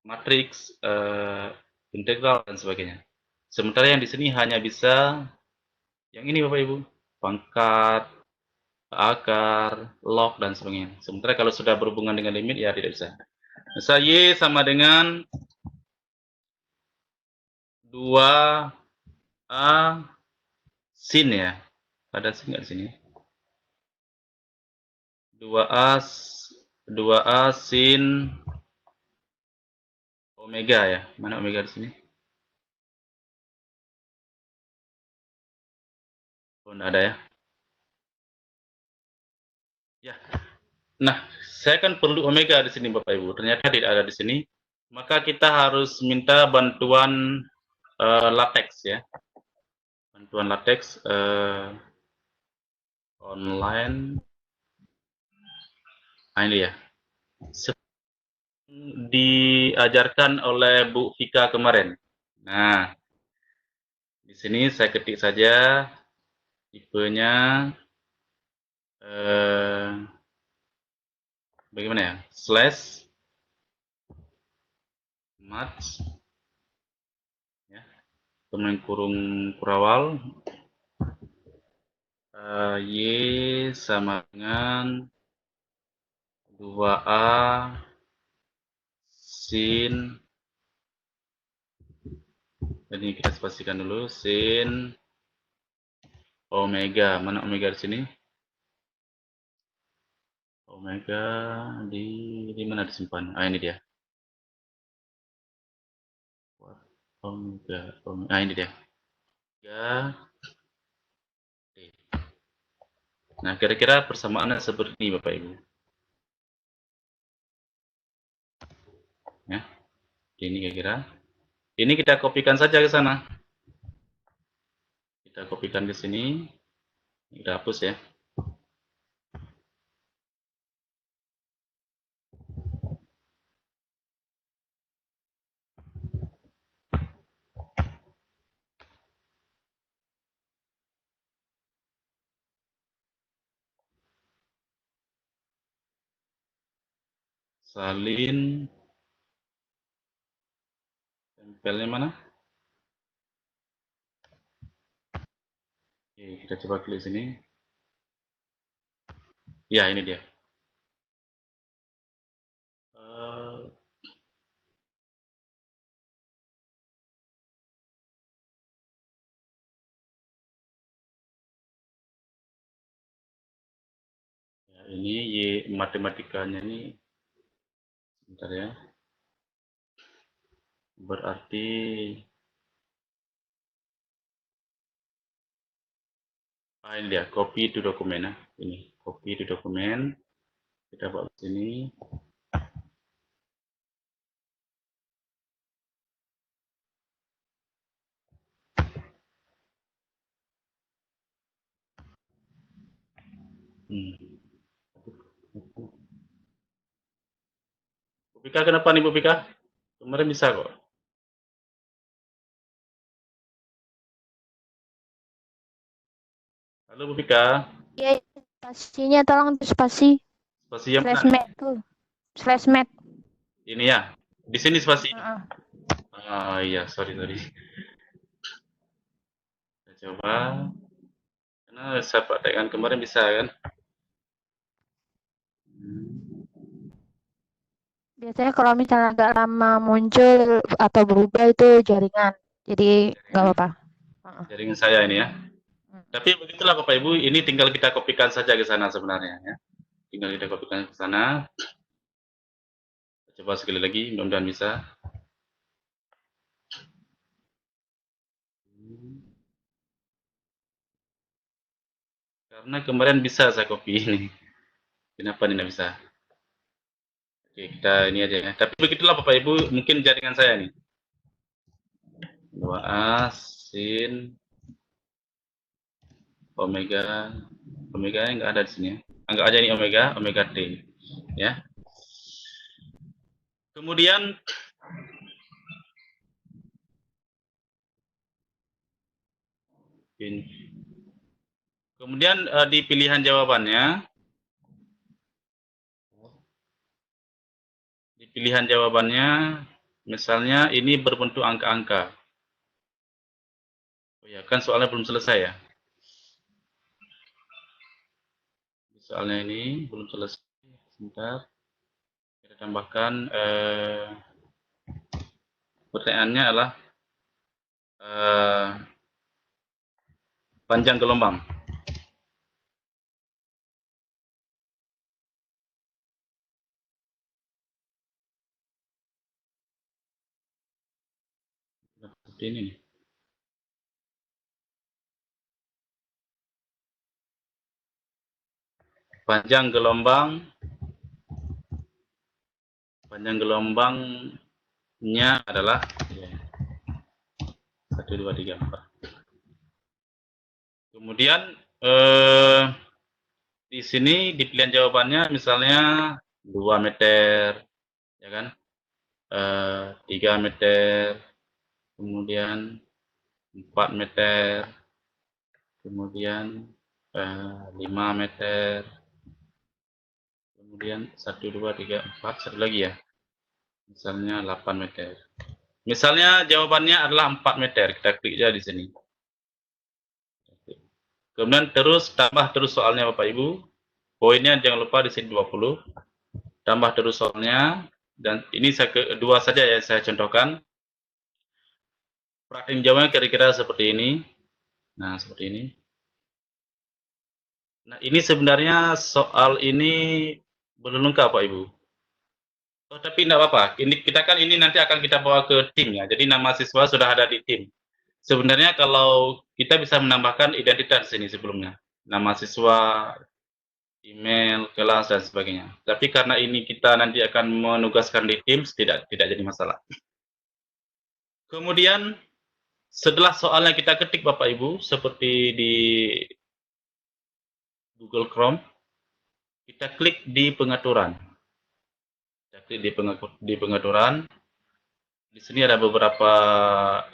Speaker 1: matriks, integral dan sebagainya. Sementara yang di sini hanya bisa yang ini Bapak Ibu, pangkat, akar, log dan sebagainya. Sementara kalau sudah berhubungan dengan limit ya tidak bisa. Misal Y sama dengan 2A sin ya. Ada sin nggak di sini? 2A 2A sin omega ya. Mana omega di sini? Oh, enggak ada ya. Ya. Nah, saya kan perlu omega di sini Bapak Ibu. Ternyata tidak ada di sini. Maka kita harus minta bantuan latex ya. Bantuan latex online. Nah, ini ya. Diajarkan oleh Bu Vika kemarin. Nah, di sini saya ketik saja tipenya bagaimana ya? Slash match ya. Kemudian kurung kurawal Y sama dengan 2A sin, ini kita spasikan dulu, sin omega. Mana omega di sini? Omega di mana disimpan? Ah, ini dia. Omega, omega. Ah, ini dia. Ya. Nah, kira-kira persamaannya seperti ini Bapak Ibu. Ya. Ini kira-kira. Ini kita kopikan saja ke sana. Kita kopikan ke sini. Kita hapus ya. Salin. Tempelnya mana? Oke, kita coba klik sini. Ya, ini dia. Ya, ini matematikanya ini, sebentar ya. Berarti ini dia, copy to dokumen ya. Ini, copy to dokumen. Kita bawa ke sini. Bu Pika, kenapa nih Bu Pika? Kemarin bisa kok. Halo Bu Pika.
Speaker 2: Iya, spasinya tolong spasi.
Speaker 1: Spasi yang
Speaker 2: Slash
Speaker 1: mana?
Speaker 2: mat tuh. Slash mat.
Speaker 1: Ini ya. Di sini spasi.
Speaker 2: Heeh.
Speaker 1: Iya, sorry. Kita coba. Karena saya praktekkan kemarin bisa kan.
Speaker 2: Biasanya kalau misalnya agak lama muncul atau berubah itu jaringan. Jadi nggak apa-apa. Heeh.
Speaker 1: Jaringan saya ini ya. Tapi begitulah Bapak Ibu, ini tinggal kita kopikan saja ke sana sebenarnya ya. Tinggal kita kopikan ke sana. Coba sekali lagi, mudah-mudahan bisa. Karena kemarin bisa saya copy ini. Kenapa ini tidak bisa? Oke, kita ini aja ya. Tapi begitulah Bapak Ibu, mungkin jaringan saya nih. 2A sin omega. Omega yang nggak ada di sini ya. Anggap aja ini omega t. Ya. Kemudian di pilihan jawabannya, misalnya ini berbentuk angka-angka. Oh ya, kan soalnya belum selesai ya. Soalnya ini belum selesai. Sebentar. Kita tambahkan pertanyaannya adalah panjang gelombang. Seperti ini nih. Panjang gelombangnya adalah 1, 2, 3, 4. Kemudian di sini di pilihan jawabannya misalnya 2 meter, ya kan? 3 meter, kemudian 4 meter, kemudian 5 meter, kemudian 1, 2, 3, 4, satu lagi ya. Misalnya 8 meter. Misalnya jawabannya adalah 4 meter, kita klik aja di sini. Kemudian tambah terus soalnya Bapak Ibu. Poinnya jangan lupa di sini 20. Tambah terus soalnya, dan ini dua saja ya saya contohkan. Praktik jawabnya kira-kira seperti ini. Nah, seperti ini. Nah, ini sebenarnya soal ini belum lengkap Pak Ibu. Oh, tapi tidak apa-apa. Ini nanti akan kita bawa ke tim ya. Jadi nama siswa sudah ada di tim. Sebenarnya kalau kita bisa menambahkan identitas sini sebelumnya. Nama siswa, email, kelas, dan sebagainya. Tapi karena ini kita nanti akan menugaskan di tim, tidak jadi masalah. Kemudian setelah soalnya kita ketik Bapak Ibu, seperti di Google Chrome, kita klik di pengaturan. Kita klik di pengaturan. Di sini ada beberapa,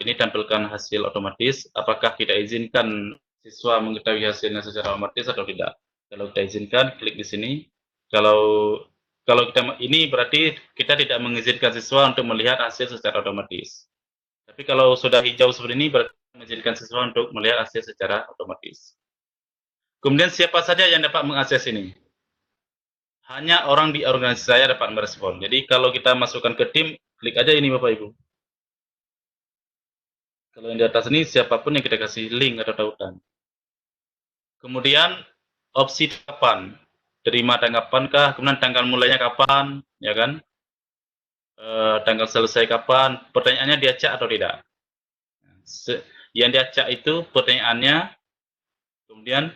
Speaker 1: ini tampilkan hasil otomatis. Apakah kita izinkan siswa mengetahui hasilnya secara otomatis atau tidak? Kalau kita izinkan, klik di sini. Kalau kalau kita ini berarti kita tidak mengizinkan siswa untuk melihat hasil secara otomatis. Tapi kalau sudah hijau seperti ini berarti mengizinkan siswa untuk melihat hasil secara otomatis. Kemudian siapa saja yang dapat mengakses ini? Hanya orang di organisasi saya dapat merespon. Jadi kalau kita masukkan ke tim, klik aja ini Bapak Ibu. Kalau yang di atas ini siapapun yang kita kasih link atau tautan. Kemudian opsi kapan, terima tanggapankah, kemudian tanggal mulainya kapan, ya kan? Tanggal selesai kapan, pertanyaannya diacak atau tidak. Yang diacak itu pertanyaannya, kemudian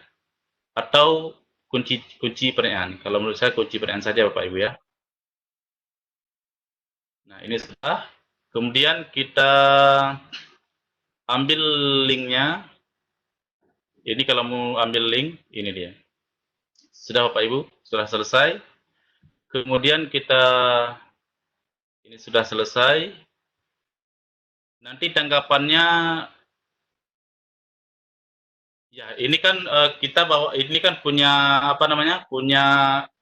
Speaker 1: atau kunci pertanyaan. Kalau menurut saya kunci pertanyaan saja Bapak Ibu ya. Nah ini sudah. Kemudian kita ambil linknya. Ini kalau mau ambil link, ini dia. Sudah Bapak Ibu, sudah selesai. Kemudian kita, ini sudah selesai. Nanti tanggapannya, ya ini kan kita bawa, ini kan punya apa namanya,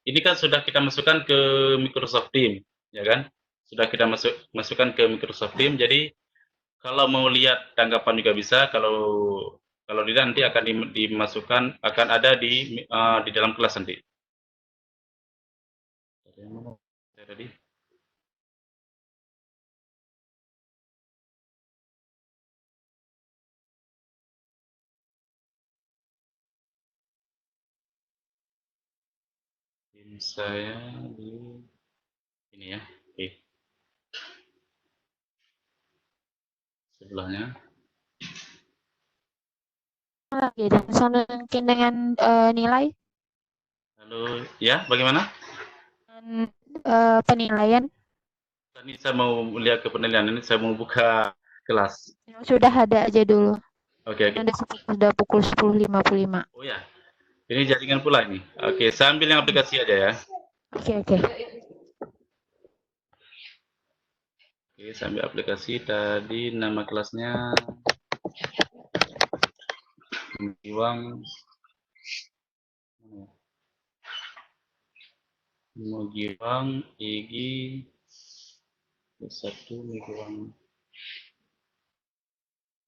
Speaker 1: ini kan sudah kita masukkan ke Microsoft Teams, ya kan? Sudah kita masukkan ke Microsoft Teams. Jadi kalau mau lihat tanggapan juga bisa. Kalau tidak nanti akan dimasukkan, akan ada di dalam kelas nanti. Tadi. Tim saya di ini ya, oke. Sebelahnya.
Speaker 2: Lagi dan sama mungkin dengan nilai
Speaker 1: Lalu ya, bagaimana?
Speaker 2: dan penilaian
Speaker 1: Tadi saya mau melihat ke penilaian, ini saya mau buka kelas.
Speaker 2: yang sudah ada aja dulu.
Speaker 1: Oke.
Speaker 2: Udah pukul 10.55.
Speaker 1: Oh ya, ini jaringan pula ini. Oke, saya ambil yang aplikasi aja ya.
Speaker 2: Oke.
Speaker 1: Oke, saya ambil aplikasi. Tadi nama kelasnya Giwang. Giwang, Igi, satu Giwang.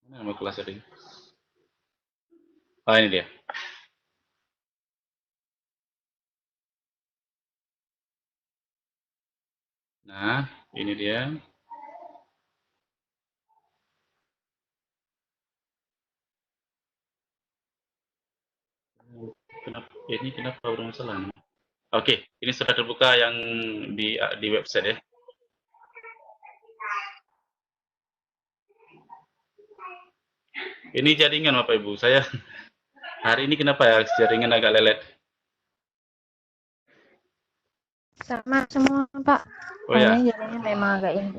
Speaker 1: Mana nama kelas tadi? Ah, ini dia. Nah, ini dia. Kenapa bermasalah? Oke, ini sudah terbuka yang di website ya. Ini jaringan Bapak Ibu. Saya hari ini kenapa ya jaringan agak lelet?
Speaker 2: Sama semua Pak.
Speaker 1: Oh ya.
Speaker 2: Jaringannya memang agak ini.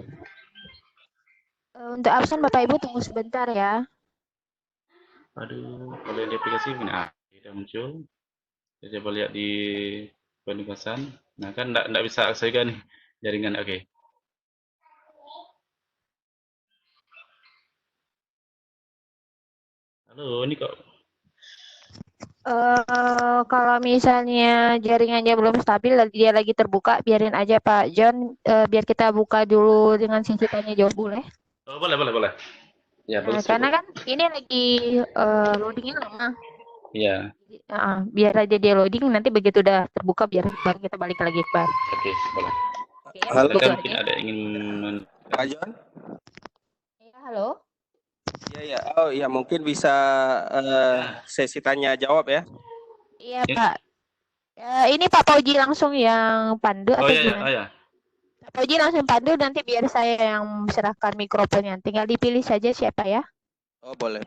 Speaker 2: Untuk absen Bapak Ibu tunggu sebentar ya.
Speaker 1: Aduh, kalau yang di aplikasi ini tidak muncul. Saya coba lihat di penugasan. Nah kan enggak bisa akses juga nih jaringan. Oke. Halo, ini kok.
Speaker 2: Kalau misalnya jaringannya belum stabil, dia lagi terbuka, biarin aja Pak John. Biar kita buka dulu dengan sesi tanya jawab boleh?
Speaker 1: Oh, boleh. Ya,
Speaker 2: Nah,
Speaker 1: bagus.
Speaker 2: karena kan ini lagi loadingnya lama.
Speaker 1: Iya.
Speaker 2: Biar aja dia loading, nanti begitu udah terbuka biar kita balik lagi Pak.
Speaker 1: Oke, boleh.
Speaker 2: Oke, ya,
Speaker 1: Halo,
Speaker 2: gitu
Speaker 1: mungkin
Speaker 2: aja.
Speaker 1: ada yang ingin
Speaker 3: Pak John?
Speaker 2: Ya, halo.
Speaker 3: Iya. Oh ya, mungkin bisa sesi tanya jawab ya.
Speaker 2: Iya Pak. Ini Pak Pauji langsung yang pandu atau gimana?
Speaker 1: Oh ya.
Speaker 2: Pak Pauji langsung pandu, nanti biar saya yang serahkan mikrofonnya. Tinggal dipilih saja siapa ya.
Speaker 3: Oh boleh.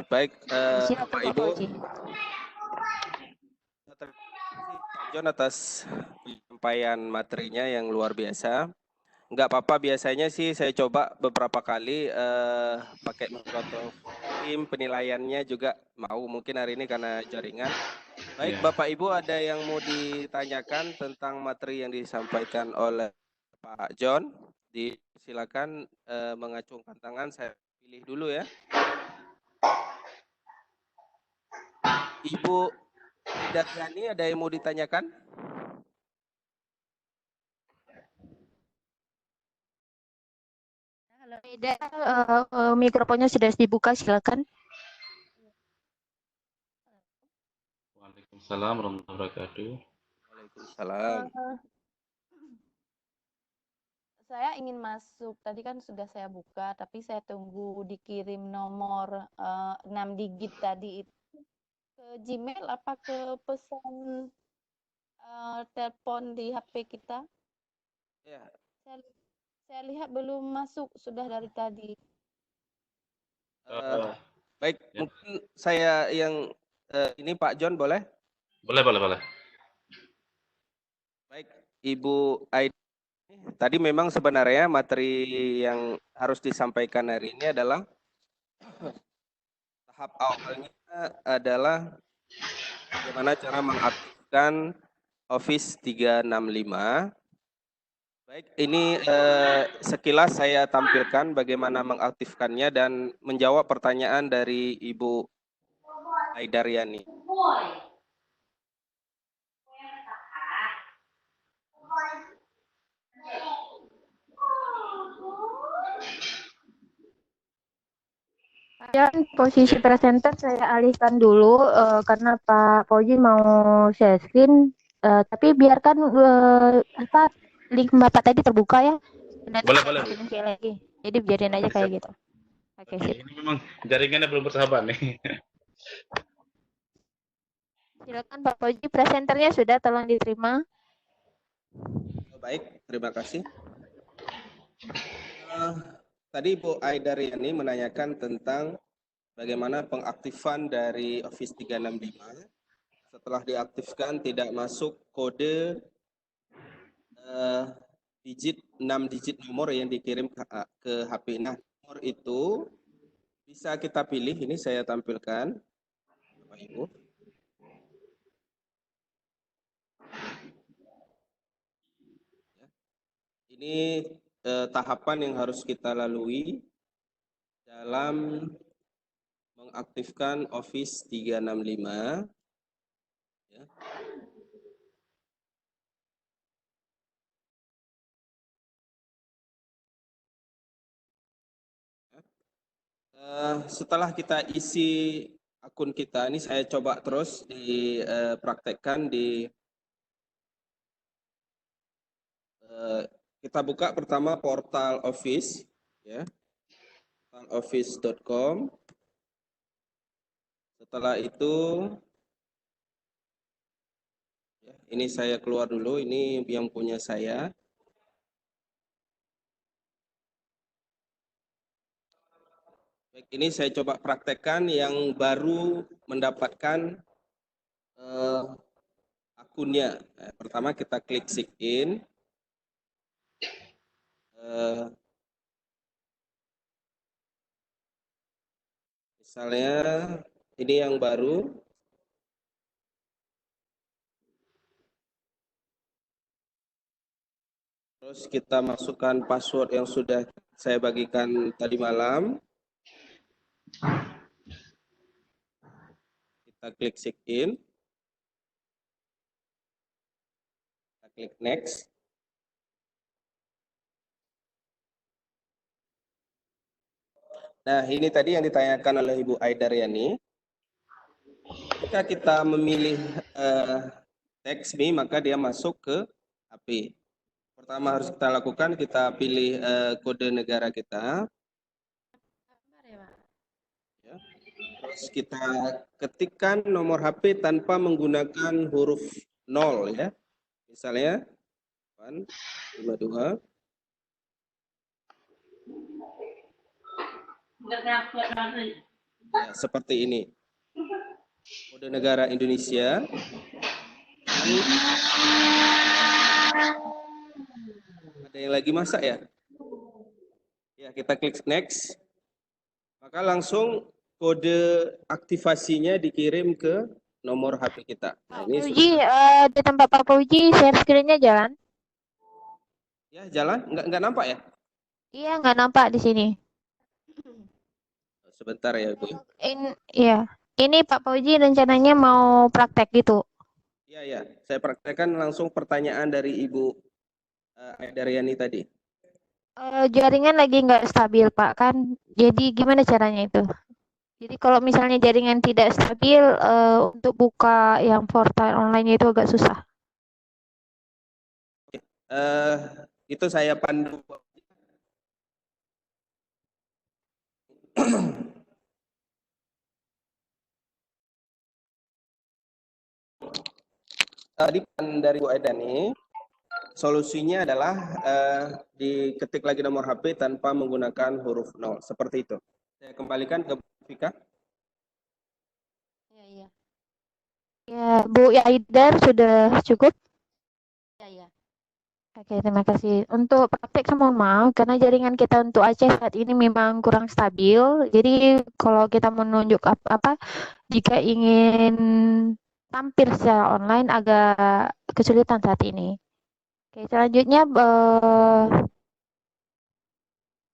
Speaker 3: Baik,
Speaker 2: Silakan
Speaker 3: Bapak
Speaker 2: Pak
Speaker 3: Ibu.
Speaker 2: Pauji.
Speaker 3: Terima kasih Pak John atas penyampaian materinya yang luar biasa. Enggak apa-apa, biasanya sih saya coba beberapa kali pakai Microsoft Teams, penilaiannya juga mau, mungkin hari ini karena jaringan. Baik, Bapak Ibu ada yang mau ditanyakan tentang materi yang disampaikan oleh Pak John? Silakan mengacungkan tangan, saya pilih dulu ya. Ibu Ida Gani, ada yang mau ditanyakan?
Speaker 2: Halo Ida, mikrofonnya sudah dibuka, silakan.
Speaker 1: Waalaikumsalam warahmatullahi wabarakatuh.
Speaker 3: Waalaikumsalam.
Speaker 4: Saya ingin masuk, tadi kan sudah saya buka, tapi saya tunggu dikirim nomor 6 digit tadi itu ke Gmail apa ke pesan telepon di HP kita.
Speaker 3: Ya,
Speaker 4: Saya lihat belum masuk, sudah dari tadi.
Speaker 3: baik,
Speaker 1: Ya.
Speaker 3: mungkin saya yang ini Pak John boleh?
Speaker 1: Boleh.
Speaker 3: Baik, Ibu Aida. Tadi memang sebenarnya materi yang harus disampaikan hari ini adalah tahap awalnya adalah bagaimana cara mengaktifkan Office 365. Baik, ini sekilas saya tampilkan bagaimana mengaktifkannya dan menjawab pertanyaan dari Ibu Aidaryani.
Speaker 2: Dan posisi presenter saya alihkan dulu karena Pak Fauzi mau share screen, tapi biarkan link Bapak tadi terbuka ya. Nanti
Speaker 1: Boleh,
Speaker 2: saya
Speaker 1: boleh.
Speaker 2: bikin share lagi. Jadi biarin aja
Speaker 1: Oke,
Speaker 2: kayak
Speaker 1: siap.
Speaker 2: gitu. Oke,
Speaker 1: Oke,
Speaker 2: sip.
Speaker 1: ini memang jaringannya belum bersahabat nih.
Speaker 2: Silakan Pak Fauzi, presenternya sudah, tolong diterima.
Speaker 3: Baik, terima kasih. Tadi Ibu Aidaryani menanyakan tentang bagaimana pengaktifan dari Office 365. Setelah diaktifkan tidak masuk kode 6 digit nomor yang dikirim ke HP. Nah, nomor itu bisa kita pilih, ini saya tampilkan Bapak Ibu. Ini tahapan yang harus kita lalui dalam mengaktifkan Office 365. Ya. Setelah kita isi akun kita, ini saya coba terus dipraktekkan di kita buka pertama portal Office, ya, portaloffice.com. Setelah itu, ya, ini saya keluar dulu, ini yang punya saya. Baik, ini saya coba praktekkan yang baru mendapatkan akunnya. Nah, pertama kita klik sign in. Misalnya ini yang baru. Terus kita masukkan password yang sudah saya bagikan tadi malam. Kita klik sign in. Kita klik next. Nah, ini tadi yang ditanyakan oleh Ibu Aidaryani. Jika kita memilih text me, maka dia masuk ke HP. Pertama harus kita lakukan, kita pilih kode negara kita. Ya. Terus kita ketikkan nomor HP tanpa menggunakan huruf 0 ya. Misalnya 852. Ya, seperti ini. Kode negara Indonesia. Ada yang lagi masak ya? Ya, kita klik next. Maka langsung kode aktivasinya dikirim ke nomor HP kita. Nah,
Speaker 2: Pak
Speaker 3: ini
Speaker 2: Fauzi, di tempat Pak Fauzi share screen-nya jalan?
Speaker 3: ya jalan, nggak nampak ya?
Speaker 2: Iya, nggak nampak di sini.
Speaker 3: Sebentar ya, Bu.
Speaker 2: Iya. Ini Pak Fauzi rencananya mau praktek gitu.
Speaker 3: Iya. Saya praktekkan langsung pertanyaan dari Ibu Aidaryani tadi.
Speaker 2: Jaringan lagi nggak stabil, Pak, kan. Jadi gimana caranya itu? Jadi kalau misalnya jaringan tidak stabil, untuk buka yang portal online itu agak susah.
Speaker 3: Eh, itu saya pandu. Tadi dari Bu Edani, solusinya adalah diketik lagi nomor HP tanpa menggunakan huruf 0. Seperti itu. Saya kembalikan ke Bu Fika.
Speaker 4: Iya, iya.
Speaker 2: Ya, Bu Yaidar sudah cukup?
Speaker 4: Iya, iya.
Speaker 2: Oke, terima kasih. Untuk praktek saya mohon maaf karena jaringan kita untuk Aceh saat ini memang kurang stabil. Jadi kalau kita menunjuk apa jika ingin tampil secara online agak kesulitan saat ini. Oke, selanjutnya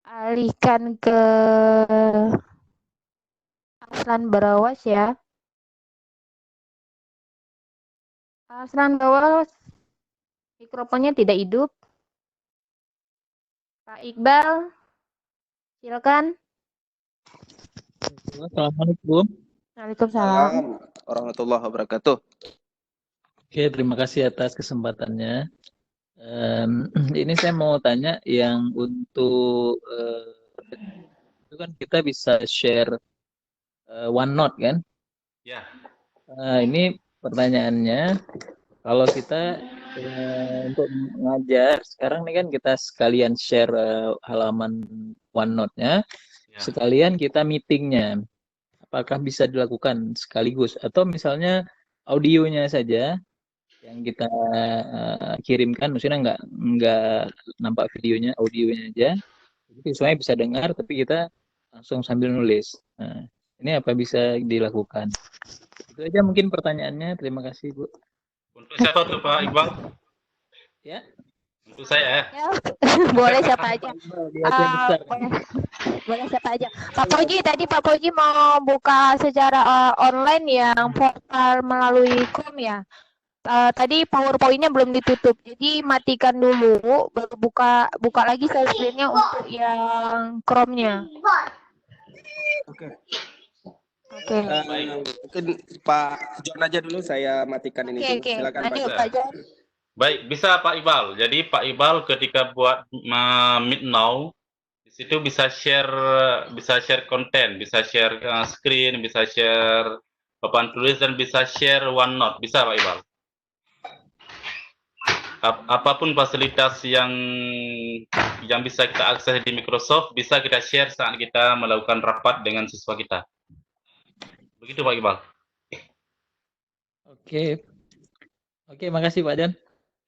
Speaker 2: alihkan ke Aslan Barawas ya. Aslan Barawas, mikrofonnya tidak hidup. Pak Iqbal, silakan.
Speaker 5: Assalamualaikum.
Speaker 2: Waalaikumsalam.
Speaker 3: Assalamualaikum warahmatullahi wabarakatuh.
Speaker 5: Oke, terima kasih atas kesempatannya. Ini saya mau tanya yang untuk itu kan kita bisa share OneNote kan?
Speaker 1: Ya.
Speaker 5: Ini pertanyaannya, kalau kita untuk mengajar sekarang ini kan kita sekalian share halaman OneNote-nya,
Speaker 1: Ya.
Speaker 5: sekalian kita meetingnya. Apakah bisa dilakukan sekaligus atau misalnya audionya saja yang kita kirimkan, maksudnya nggak nampak videonya, audionya aja, jadi siswanya bisa dengar tapi kita langsung sambil nulis. Nah, ini apa bisa dilakukan? Itu aja mungkin pertanyaannya. Terima kasih, Bu.
Speaker 1: Untuk siapa tuh Pak Iqbal?
Speaker 5: Ya.
Speaker 1: Untuk saya.
Speaker 2: Ya, boleh siapa aja.
Speaker 5: Di Aceh besar.
Speaker 2: Boleh siapa aja. Pak Poji, tadi Pak Poji mau buka secara online yang portal melalui Chrome ya. Tadi PowerPoint-nya belum ditutup, jadi matikan dulu, baru buka lagi share screen-nya untuk yang Chrome-nya.
Speaker 3: Oke.
Speaker 2: Oke.
Speaker 3: Mungkin Pak John aja dulu, saya matikan ini dulu.
Speaker 2: Oke.
Speaker 3: Silakan Pak
Speaker 2: Lanjut
Speaker 3: John.
Speaker 2: Pak John.
Speaker 1: Baik, bisa Pak Iqbal. Jadi Pak Iqbal ketika buat Meet Now, di situ bisa share konten, bisa share screen, bisa share papan tulis dan bisa share OneNote. Bisa Pak Iqbal. Apapun fasilitas yang bisa kita akses di Microsoft bisa kita share saat kita melakukan rapat dengan siswa kita. Begitu Pak Iqbal.
Speaker 5: Oke, makasih Pak Jan.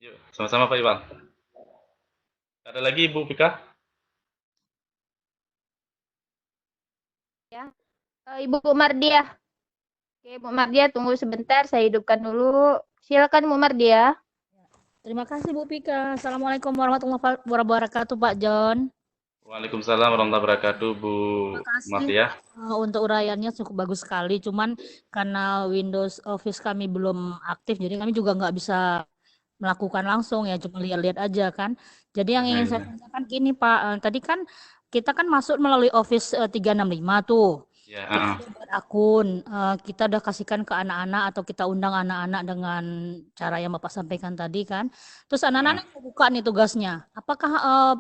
Speaker 1: Yuk, sama-sama Pak Iqbal. Ada lagi Bu Pika?
Speaker 2: Ya. Ibu Mardiah. Oke, Bu Mardiah tunggu sebentar, saya hidupkan dulu. Silakan Bu Mardiah.
Speaker 6: Terima kasih Bu Pika. Assalamualaikum warahmatullahi wabarakatuh Pak John.
Speaker 1: Waalaikumsalam warahmatullahi wabarakatuh Bu
Speaker 6: Terima kasih
Speaker 1: Mardiah.
Speaker 6: untuk uraiannya cukup bagus sekali. Cuman karena Windows Office kami belum aktif, jadi kami juga nggak bisa melakukan langsung ya, cuma lihat-lihat aja kan. Jadi yang ingin saya tanyakan gini Pak, tadi kan kita kan masuk melalui Office 365 tuh.
Speaker 1: Ya,
Speaker 6: Kita buat akun, kita udah kasihkan ke anak-anak atau kita undang anak-anak dengan cara yang Bapak sampaikan tadi kan. Terus anak-anak mau buka nih tugasnya. Apakah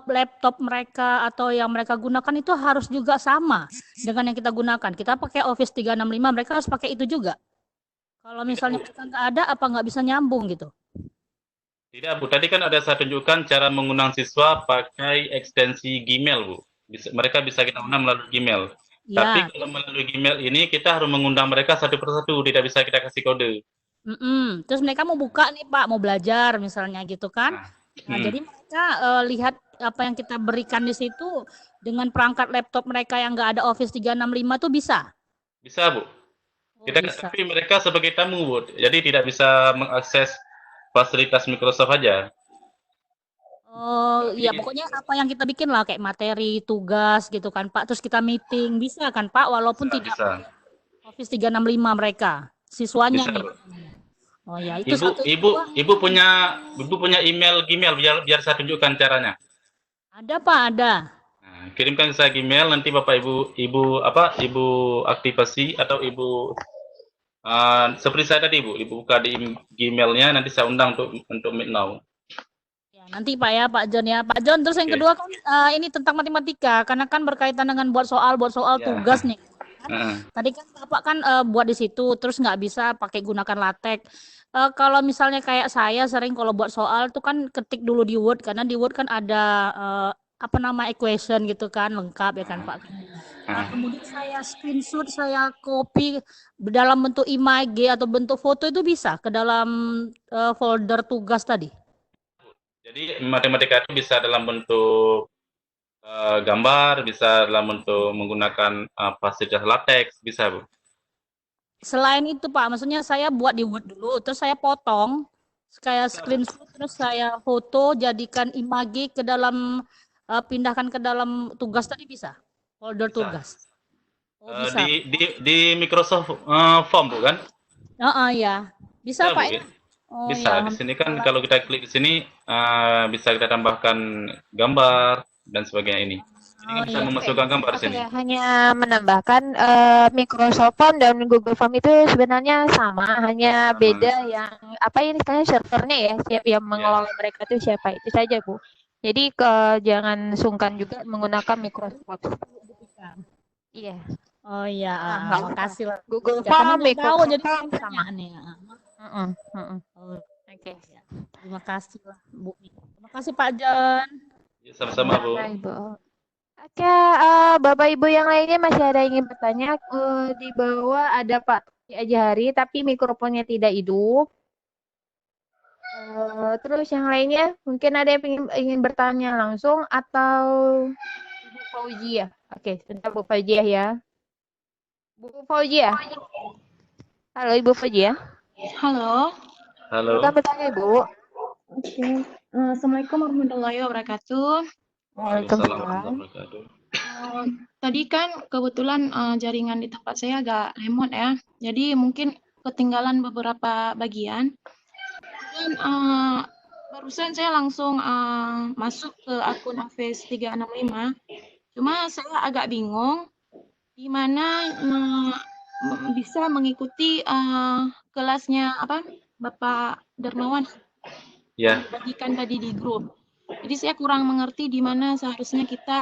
Speaker 6: laptop mereka atau yang mereka gunakan itu harus juga sama dengan yang kita gunakan? Kita pakai Office 365, mereka harus pakai itu juga. Kalau misalnya mereka nggak ada, apa nggak bisa nyambung gitu?
Speaker 1: Tidak Bu, tadi kan ada saya tunjukkan cara mengundang siswa pakai ekstensi Gmail Bu. Mereka bisa kita undang melalui Gmail.
Speaker 6: Ya.
Speaker 1: Tapi kalau melalui Gmail ini kita harus mengundang mereka satu persatu, tidak bisa kita kasih kode.
Speaker 6: Terus mereka mau buka nih Pak, mau belajar misalnya gitu kan. Nah, jadi mereka lihat apa yang kita berikan di situ dengan perangkat laptop mereka yang nggak ada Office 365 tuh bisa?
Speaker 1: Bisa Bu. Kita
Speaker 6: bisa.
Speaker 1: tapi mereka sebagai tamu Bu, jadi tidak bisa mengakses fasilitas Microsoft aja.
Speaker 6: Oh ya, pokoknya apa yang kita bikin lah kayak materi, tugas gitu kan Pak. Terus kita meeting, bisa kan Pak, walaupun tidak
Speaker 1: Bisa.
Speaker 6: Office 365 mereka, siswanya
Speaker 1: Bisa,
Speaker 6: nih.
Speaker 1: Bu.
Speaker 6: Oh ya, itu satu.
Speaker 1: Ibu punya email Gmail biar saya tunjukkan caranya.
Speaker 6: Ada Pak, ada.
Speaker 1: Nah, kirimkan ke saya Gmail, nanti Bapak Ibu aktivasi atau Ibu seperti saya tadi Ibu buka di Gmailnya, nanti saya undang untuk meet now.
Speaker 6: Ya, nanti Pak ya, Pak John ya. Pak John, terus yang
Speaker 1: Oke.
Speaker 6: kedua kan ini tentang matematika, karena kan berkaitan dengan buat soal
Speaker 1: Ya.
Speaker 6: tugas nih.
Speaker 1: Heeh.
Speaker 6: Tadi kan Bapak kan buat di situ, terus nggak bisa pakai gunakan latex. Kalau misalnya kayak saya sering kalau buat soal tuh kan ketik dulu di Word, karena di Word kan ada apa nama equation gitu kan, lengkap ya kan Pak. Kemudian saya screenshot, saya copy dalam bentuk image atau bentuk foto itu bisa ke dalam folder tugas tadi.
Speaker 1: Jadi matematika itu bisa dalam bentuk gambar, bisa dalam bentuk menggunakan fasilitas latex, bisa Bu.
Speaker 6: Selain itu Pak, maksudnya saya buat di Word dulu, terus saya potong, kayak screenshot, terus saya foto, jadikan image ke dalam, pindahkan ke dalam tugas tadi bisa? Folder
Speaker 1: Bisa.
Speaker 6: tugas? Oh bisa?
Speaker 1: Di Microsoft Form bukan?
Speaker 6: Ya. Bisa
Speaker 1: Bisa,
Speaker 6: Pak
Speaker 1: Bu.
Speaker 6: ya? Oh
Speaker 1: Bisa.
Speaker 6: ya,
Speaker 1: Di sini kan
Speaker 6: alhamdulillah.
Speaker 1: kalau kita klik di sini bisa kita tambahkan gambar dan sebagainya ini. Ini kan
Speaker 6: Oh
Speaker 1: bisa
Speaker 6: iya.
Speaker 1: memasukkan gambar di
Speaker 2: Oke,
Speaker 1: sini.
Speaker 2: hanya menambahkan Microsoft Form dan Google Form itu sebenarnya sama, hanya
Speaker 1: Sama.
Speaker 2: beda yang apa ini istilahnya servernya ya, yang mengelola mereka itu siapa itu saja Bu. Jadi jangan sungkan juga menggunakan Microsoft. Iya.
Speaker 6: Oh iya,
Speaker 2: Nggak usah.
Speaker 6: makasih lah.
Speaker 2: Google
Speaker 6: Ya, karena
Speaker 2: Form,
Speaker 6: nggak tahu
Speaker 2: Microsoft
Speaker 6: jadi
Speaker 2: Form
Speaker 6: tanya
Speaker 2: sama.
Speaker 6: nih.
Speaker 2: Oh,
Speaker 6: Oke. Terima kasih lah Bu. Terima kasih Pak John.
Speaker 1: Ya, sama-sama Bu.
Speaker 2: Bapak Ibu. Oke, Bapak Ibu yang lainnya masih ada yang ingin bertanya? Di bawah ada Pak Ajari, tapi mikrofonnya tidak hidup. Terus yang lainnya mungkin ada yang ingin bertanya langsung atau Ibu Fauzia? Oke, sebentar Bu Fauzia ya. Bu Fauzia. Halo Ibu Fauzia.
Speaker 7: Halo.
Speaker 1: Halo.
Speaker 2: Silakan bertanya Ibu.
Speaker 7: Oke. Assalamualaikum warahmatullahi wabarakatuh.
Speaker 1: Waalaikumsalam warahmatullahi wabarakatuh.
Speaker 7: Tadi kan kebetulan jaringan di tempat saya agak lemot ya. Jadi mungkin ketinggalan beberapa bagian. Dan barusan saya langsung masuk ke akun Hafiz 365. Cuma saya agak bingung di mana bisa mengikuti kelasnya Bapak Darmawan
Speaker 1: Ya.
Speaker 7: bagikan tadi di grup. Jadi saya kurang mengerti di mana seharusnya kita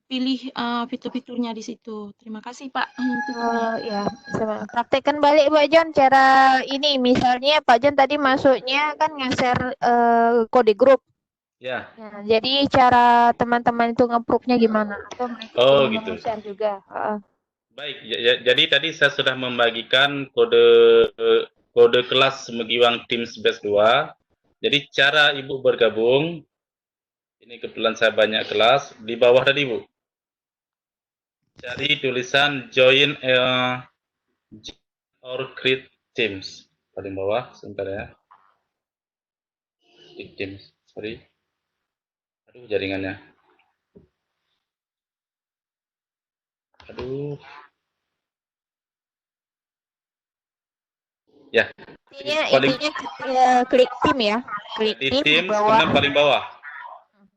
Speaker 7: pilih fitur-fiturnya di situ. Terima kasih Pak.
Speaker 2: Ya, praktekkan balik Pak John cara ini. Misalnya Pak John tadi masuknya kan nge-share kode grup.
Speaker 1: Ya.
Speaker 2: Nah, jadi cara teman-teman itu nge-proof-nya gimana? Atau mereka
Speaker 1: gitu.
Speaker 2: share juga?
Speaker 1: Baik, jadi tadi saya sudah membagikan kode kelas Megiwang Teams Batch 2. Jadi cara Ibu bergabung, ini kebetulan saya banyak kelas, di bawah tadi Bu. Cari tulisan join or create teams. Paling bawah, sebentar ya. Create teams, sorry. Aduh, jaringannya. Aduh. Ya.
Speaker 2: Intinya klik tim ya. Klik
Speaker 1: di
Speaker 2: tim di
Speaker 1: tim,
Speaker 2: bawah.
Speaker 1: kemudian paling bawah.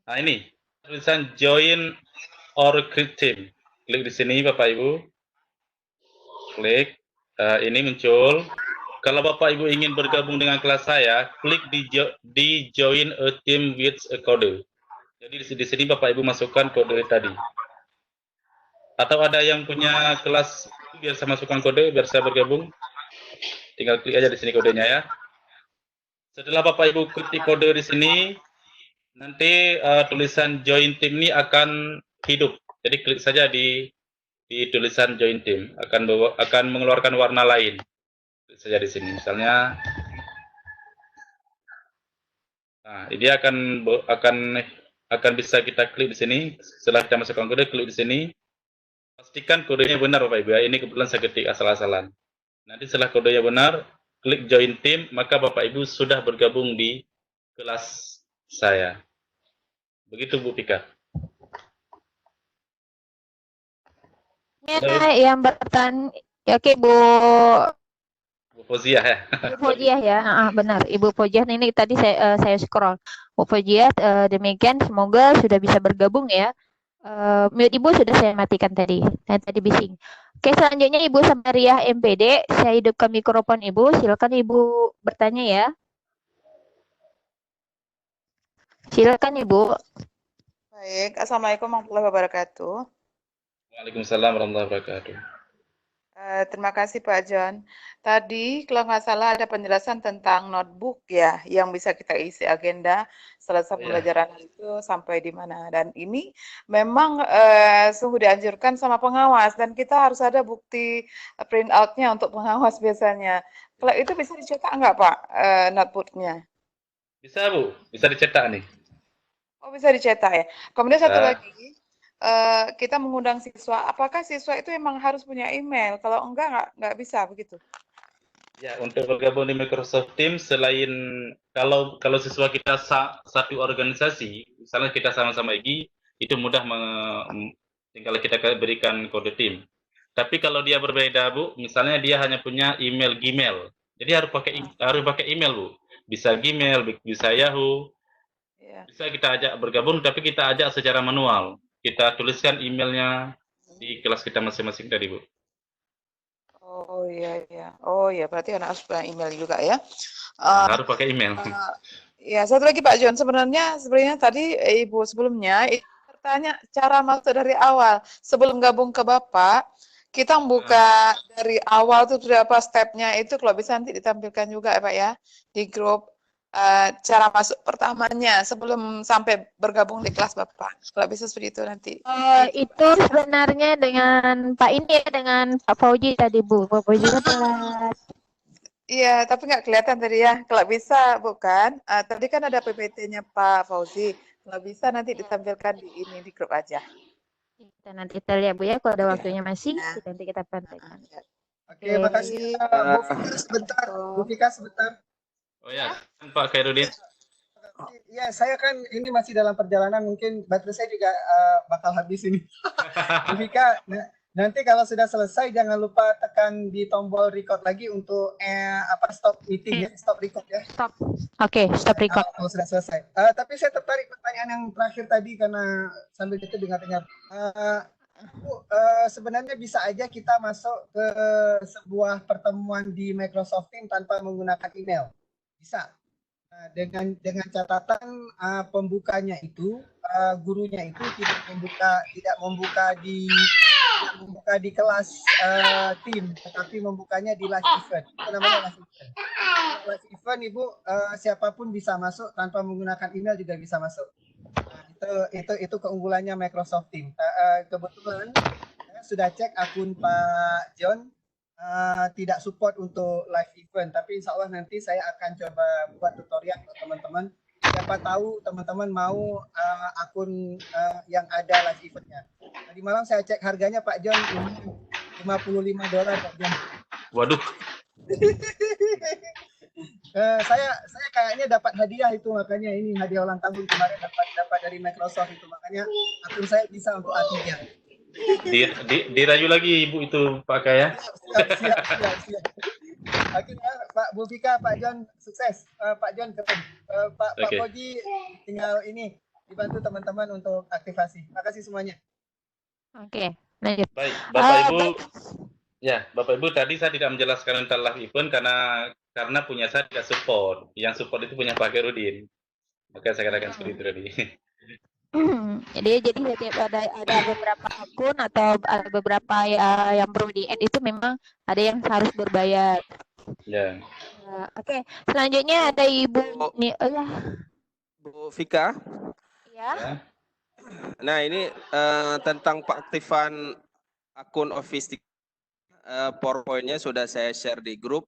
Speaker 1: Nah ini, tulisan join or create team. Klik di sini Bapak Ibu. Klik, ini muncul. Kalau Bapak Ibu ingin bergabung dengan kelas saya, klik di join a team with a code. Jadi di sini Bapak Ibu masukkan kode tadi. Atau ada yang punya kelas biar saya masukkan kode, biar saya bergabung. Tinggal klik aja di sini kodenya ya. Setelah Bapak Ibu ketik kode di sini, nanti tulisan join team ini akan hidup. Jadi klik saja di tulisan join team, akan mengeluarkan warna lain. Klik saja di sini, misalnya. Nah, ini akan bisa kita klik di sini. Setelah kita masukkan kode, klik di sini. Pastikan kodenya benar Bapak Ibu ya. Ini kebetulan saya ketik asal-asalan. Nanti setelah kodenya benar, klik join team, maka Bapak Ibu sudah bergabung di kelas saya. Begitu Bu Pika.
Speaker 2: Yang bertanya, oke Bu
Speaker 1: Bu Fauziah ya.
Speaker 2: Ibu Fojiah ya, benar. Ibu Fojiah ini tadi saya scroll. Bu Fojiah, demikian semoga sudah bisa bergabung ya. Mute Ibu sudah saya matikan tadi. Tadi bising. Oke, selanjutnya Ibu Samariah MPD, saya hidupkan mikrofon Ibu. Silakan Ibu bertanya ya. Silakan Ibu.
Speaker 8: Baik, Assalamualaikum warahmatullahi wabarakatuh.
Speaker 1: Waalaikumsalam warahmatullahi wabarakatuh.
Speaker 8: Terima kasih Pak John. Tadi kalau nggak salah ada penjelasan tentang notebook ya, yang bisa kita isi agenda selesai
Speaker 1: Iya.
Speaker 8: pembelajaran itu sampai di mana. Dan ini memang sungguh dianjurkan sama pengawas dan kita harus ada bukti print out-nya untuk pengawas biasanya. Kalau itu bisa dicetak nggak Pak notebook-nya?
Speaker 1: Bisa Bu, bisa dicetak nih.
Speaker 8: Oh bisa dicetak ya. Kemudian satu
Speaker 1: Bisa.
Speaker 8: lagi, kita mengundang siswa. Apakah siswa itu emang harus punya email? Kalau enggak nggak bisa begitu.
Speaker 1: Ya, untuk bergabung di Microsoft Teams selain kalau siswa kita satu organisasi, misalnya kita sama-sama IGI, itu mudah tinggal kita berikan kode tim. Tapi kalau dia berbeda Bu, misalnya dia hanya punya email Gmail, jadi harus pakai email Bu. Bisa Gmail, bisa Yahoo,
Speaker 8: Ya.
Speaker 1: bisa kita ajak bergabung, tapi kita ajak secara manual. Kita tuliskan emailnya di kelas kita masing-masing tadi Bu.
Speaker 8: Oh iya iya. Oh iya berarti anak harus punya email juga ya.
Speaker 1: Nah, harus pakai email.
Speaker 8: Ya satu lagi Pak John, sebenarnya tadi Ibu sebelumnya itu bertanya cara masuk dari awal. Sebelum gabung ke Bapak, kita membuka dari awal tuh berapa stepnya itu kalau bisa nanti ditampilkan juga ya Pak ya di grup. Cara masuk pertamanya sebelum sampai bergabung di kelas Bapak. Kalau bisa seperti itu nanti.
Speaker 2: Itu sebenarnya dengan Pak ini ya, dengan Pak Fauji tadi Bu. Pak Fauji kan telat.
Speaker 8: Iya, tapi nggak kelihatan tadi ya. Kalau bisa, bukan? Tadi kan ada PPT-nya Pak Fauzi. Kalau bisa nanti ditampilkan di grup aja.
Speaker 2: Nanti kita lihat Bu ya, kalau ada waktunya masih, nanti kita praktekkan.
Speaker 9: Oke, makasih. Bu Fika sebentar. Bu Fika sebentar.
Speaker 1: Oh ya, Pak Khairuddin.
Speaker 9: Ya, saya kan ini masih dalam perjalanan, mungkin baterai saya juga bakal habis ini. Bu Fika, nanti kalau sudah selesai jangan lupa tekan di tombol record lagi untuk stop meeting ya, stop record ya.
Speaker 2: Stop. Oke, stop record.
Speaker 9: Kalau sudah selesai. Tapi saya tertarik pertanyaan yang terakhir tadi karena sambil itu dengar-dengar. Bu, sebenarnya bisa aja kita masuk ke sebuah pertemuan di Microsoft Teams tanpa menggunakan email. Bisa. Dengan catatan pembukanya itu gurunya itu tidak membuka di kelas tim, tetapi membukanya di live event. Itu namanya live event. Live event Ibu siapapun bisa masuk tanpa menggunakan email juga bisa masuk. Itu keunggulannya Microsoft Teams. Kebetulan saya sudah cek akun Pak John. Tidak support untuk live event, tapi insya Allah nanti saya akan coba buat tutorial untuk teman-teman. Siapa tahu teman-teman mau akun yang ada live eventnya. Tadi malam saya cek harganya Pak John $55 Pak John.
Speaker 1: Waduh.
Speaker 9: Saya kayaknya dapat hadiah itu, makanya ini hadiah ulang tahun kemarin dapat dari Microsoft itu, makanya akun saya bisa untuk A3.
Speaker 1: Dirayu lagi Ibu itu pakai ya.
Speaker 9: Siap. Akhirnya Pak Bu Fika, Pak John sukses. Pak John ketemu. Pak Koji tinggal ini dibantu teman-teman untuk aktivasi. Terima kasih semuanya.
Speaker 2: Oke, lanjut.
Speaker 1: Baik, Bapak Ibu. Ya, Bapak Ibu tadi saya tidak menjelaskan tentang live event karena punya saya tidak support. Yang support itu punya Pak Khairuddin. Maka saya katakan seperti itu tadi.
Speaker 2: Jadi setiap ada beberapa akun atau ada beberapa yang perlu di-add itu memang ada yang harus berbayar.
Speaker 1: Ya.
Speaker 2: Oke, selanjutnya ada Ibu
Speaker 3: Bu Fika.
Speaker 2: Ya.
Speaker 3: Nah ini tentang pengaktifan akun Office PowerPoint-nya sudah saya share di grup.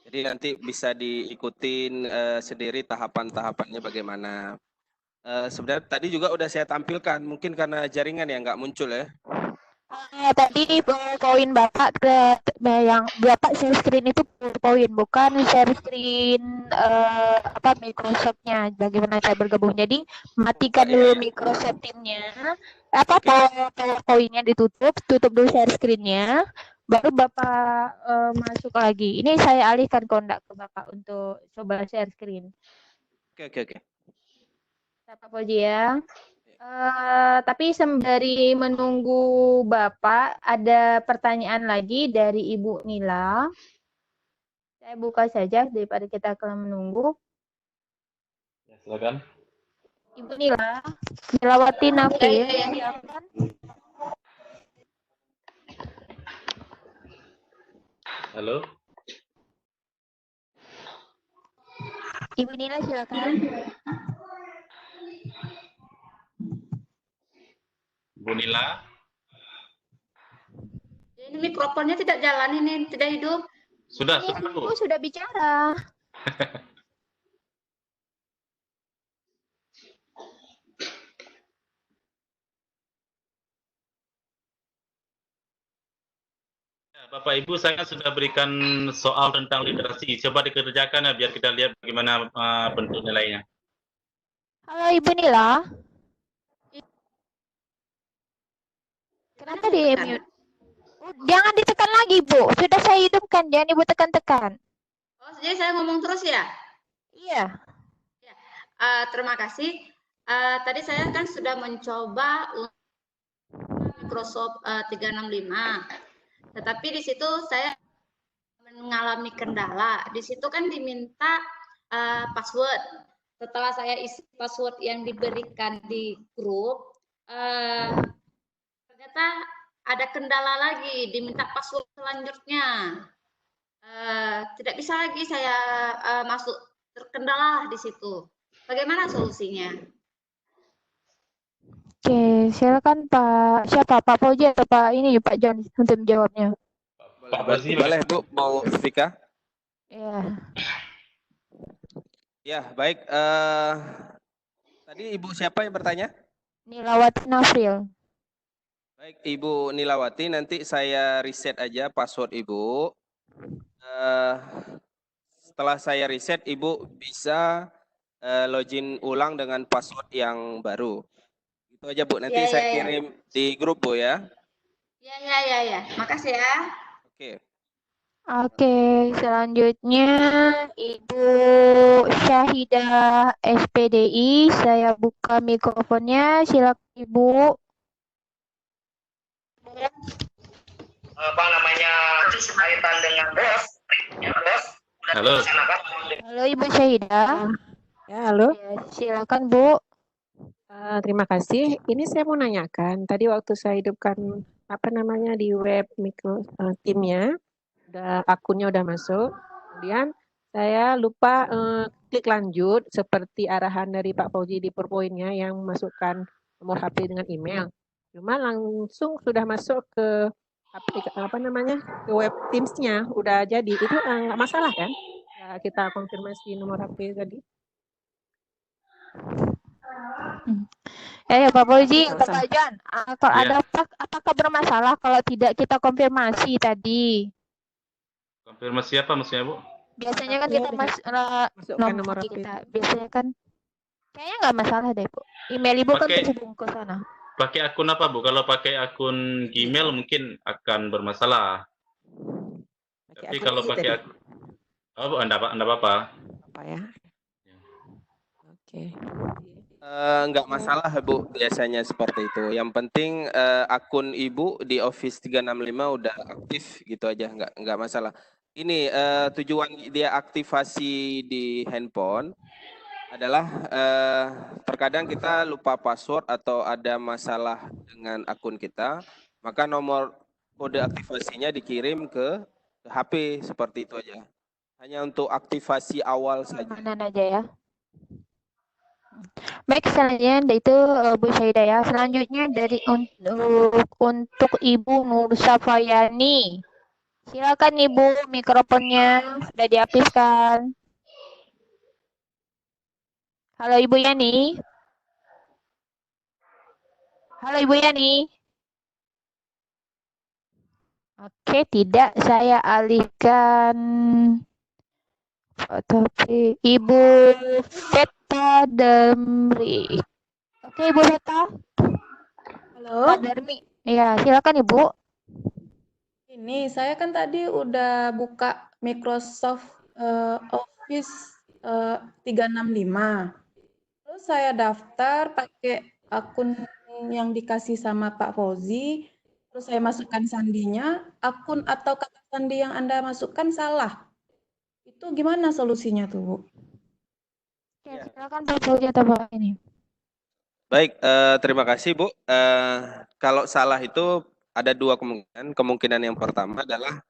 Speaker 3: Jadi nanti bisa diikutin sendiri tahapan-tahapannya bagaimana. Sebenarnya tadi juga udah saya tampilkan, mungkin karena jaringan yang nggak muncul ya.
Speaker 2: Tadi poin Bapak yang Bapak share screen itu poin, bukan share screen Microsoft-nya. Bagaimana saya bergabung? Jadi matikan dulu Microsoft Teams-nya, PowerPoint-nya tutup dulu share screen-nya, baru Bapak masuk lagi. Ini saya alihkan kontak ke Bapak untuk coba share screen.
Speaker 3: Oke.
Speaker 2: Pak Fauzi ya. Tapi sembari menunggu Bapak, ada pertanyaan lagi dari Ibu Nila. Saya buka saja daripada kita akan menunggu.
Speaker 1: Ya, silakan.
Speaker 2: Ibu Nila, Nilawati Nafil, silakan.
Speaker 1: Halo.
Speaker 2: Ibu Nila silakan.
Speaker 1: Bu Nila.
Speaker 10: Ini mikrofonnya tidak jalan, ini tidak hidup.
Speaker 1: Sudah,
Speaker 2: Ibu sudah bicara.
Speaker 1: Bapak Ibu, saya sudah berikan soal tentang literasi. Coba dikerjakan ya, biar kita lihat bagaimana bentuk nilainya.
Speaker 2: Halo Ibu Nila. Kenapa di mute? Jangan ditekan lagi, Bu. Sudah saya hidupkan, jangan Ibu tekan-tekan.
Speaker 10: Oh, jadi saya ngomong terus ya?
Speaker 2: Iya.
Speaker 10: Ya. Terima kasih. Tadi saya kan sudah mencoba Microsoft 365. Tetapi di situ saya mengalami kendala. Di situ kan diminta password. Setelah saya isi password yang diberikan di grup, ternyata ada kendala lagi, diminta password selanjutnya. Tidak bisa lagi saya masuk, terkendala di situ. Bagaimana solusinya?
Speaker 2: Oke, silakan Pak. Siapa? Pak Fauzi atau Pak ini Pak John untuk menjawabnya?
Speaker 3: Boleh Bu, mau Vika?
Speaker 2: Ya.
Speaker 3: Ya, baik. Tadi Ibu siapa yang bertanya?
Speaker 2: Nilawati Nafril.
Speaker 3: Baik, Ibu Nilawati, nanti saya reset aja password Ibu. Setelah saya reset, Ibu bisa login ulang dengan password yang baru. Itu aja Bu, nanti saya kirim di grup Bu ya.
Speaker 10: Ya. Makasih ya.
Speaker 2: Oke, selanjutnya Ibu Syahidah SPDI. Saya buka mikrofonnya, silakan Ibu.
Speaker 11: Apa namanya, kaitan dengan bos.
Speaker 1: Halo.
Speaker 2: Halo Ibu Syahidah.
Speaker 12: Ya, halo.
Speaker 2: Ya, silakan Bu.
Speaker 12: Terima kasih. Ini saya mau nanyakan. Tadi waktu saya hidupkan di web timnya, akunnya udah masuk. Kemudian saya lupa klik lanjut seperti arahan dari Pak Fauzi di PowerPoint-nya yang memasukkan nomor HP dengan email. Cuma langsung sudah masuk ke ke web Teams-nya udah jadi. Itu nggak masalah kan? Ya, kita konfirmasi nomor HP tadi.
Speaker 2: Ya Pak Fauzi, Pak John, kalau ada apakah bermasalah kalau tidak kita konfirmasi tadi?
Speaker 1: Konfirmasi apa maksudnya, Bu?
Speaker 2: Biasanya kan kita masukkan nomor kita. Biasanya kan kayaknya nggak masalah deh, Bu. Email Ibu kan terhubung ke sana.
Speaker 1: Pakai akun apa, Bu? Kalau pakai akun Gmail mungkin akan bermasalah. Tapi kalau pakai akun enggak apa-apa.
Speaker 12: Apa ya? Oke.
Speaker 3: Enggak masalah Bu, biasanya seperti itu. Yang penting akun Ibu di Office 365 udah aktif gitu aja, enggak masalah. Ini tujuan dia aktivasi di handphone adalah terkadang kita lupa password atau ada masalah dengan akun kita, maka nomor kode aktivasinya dikirim ke HP seperti itu aja. Hanya untuk aktivasi awal saja.
Speaker 2: Mana aja ya. Baik, selanjutnya itu Bu Syahidah ya. Selanjutnya dari untuk Ibu Nur Safayani. Silakan Ibu, mikrofonnya sudah diaktifkan. Halo Ibu Yani. Halo Ibu Yani. Oke, tidak, saya alihkan topik Ibu Veta Darmi. Oke, Ibu Veta.
Speaker 12: Halo.
Speaker 2: Pak Darmi. Ya, silakan Ibu.
Speaker 4: Ini saya kan tadi udah buka Microsoft Office 365. Terus saya daftar pakai akun yang dikasih sama Pak Fauzi. Terus saya masukkan sandinya, akun atau kata sandi yang Anda masukkan salah. Itu gimana solusinya tuh, Bu?
Speaker 2: Oke,
Speaker 3: Ya.
Speaker 2: silakan Pak Fauzi atau Pak ini.
Speaker 3: Baik, terima kasih Bu. Kalau salah itu ada dua kemungkinan. Kemungkinan yang pertama adalah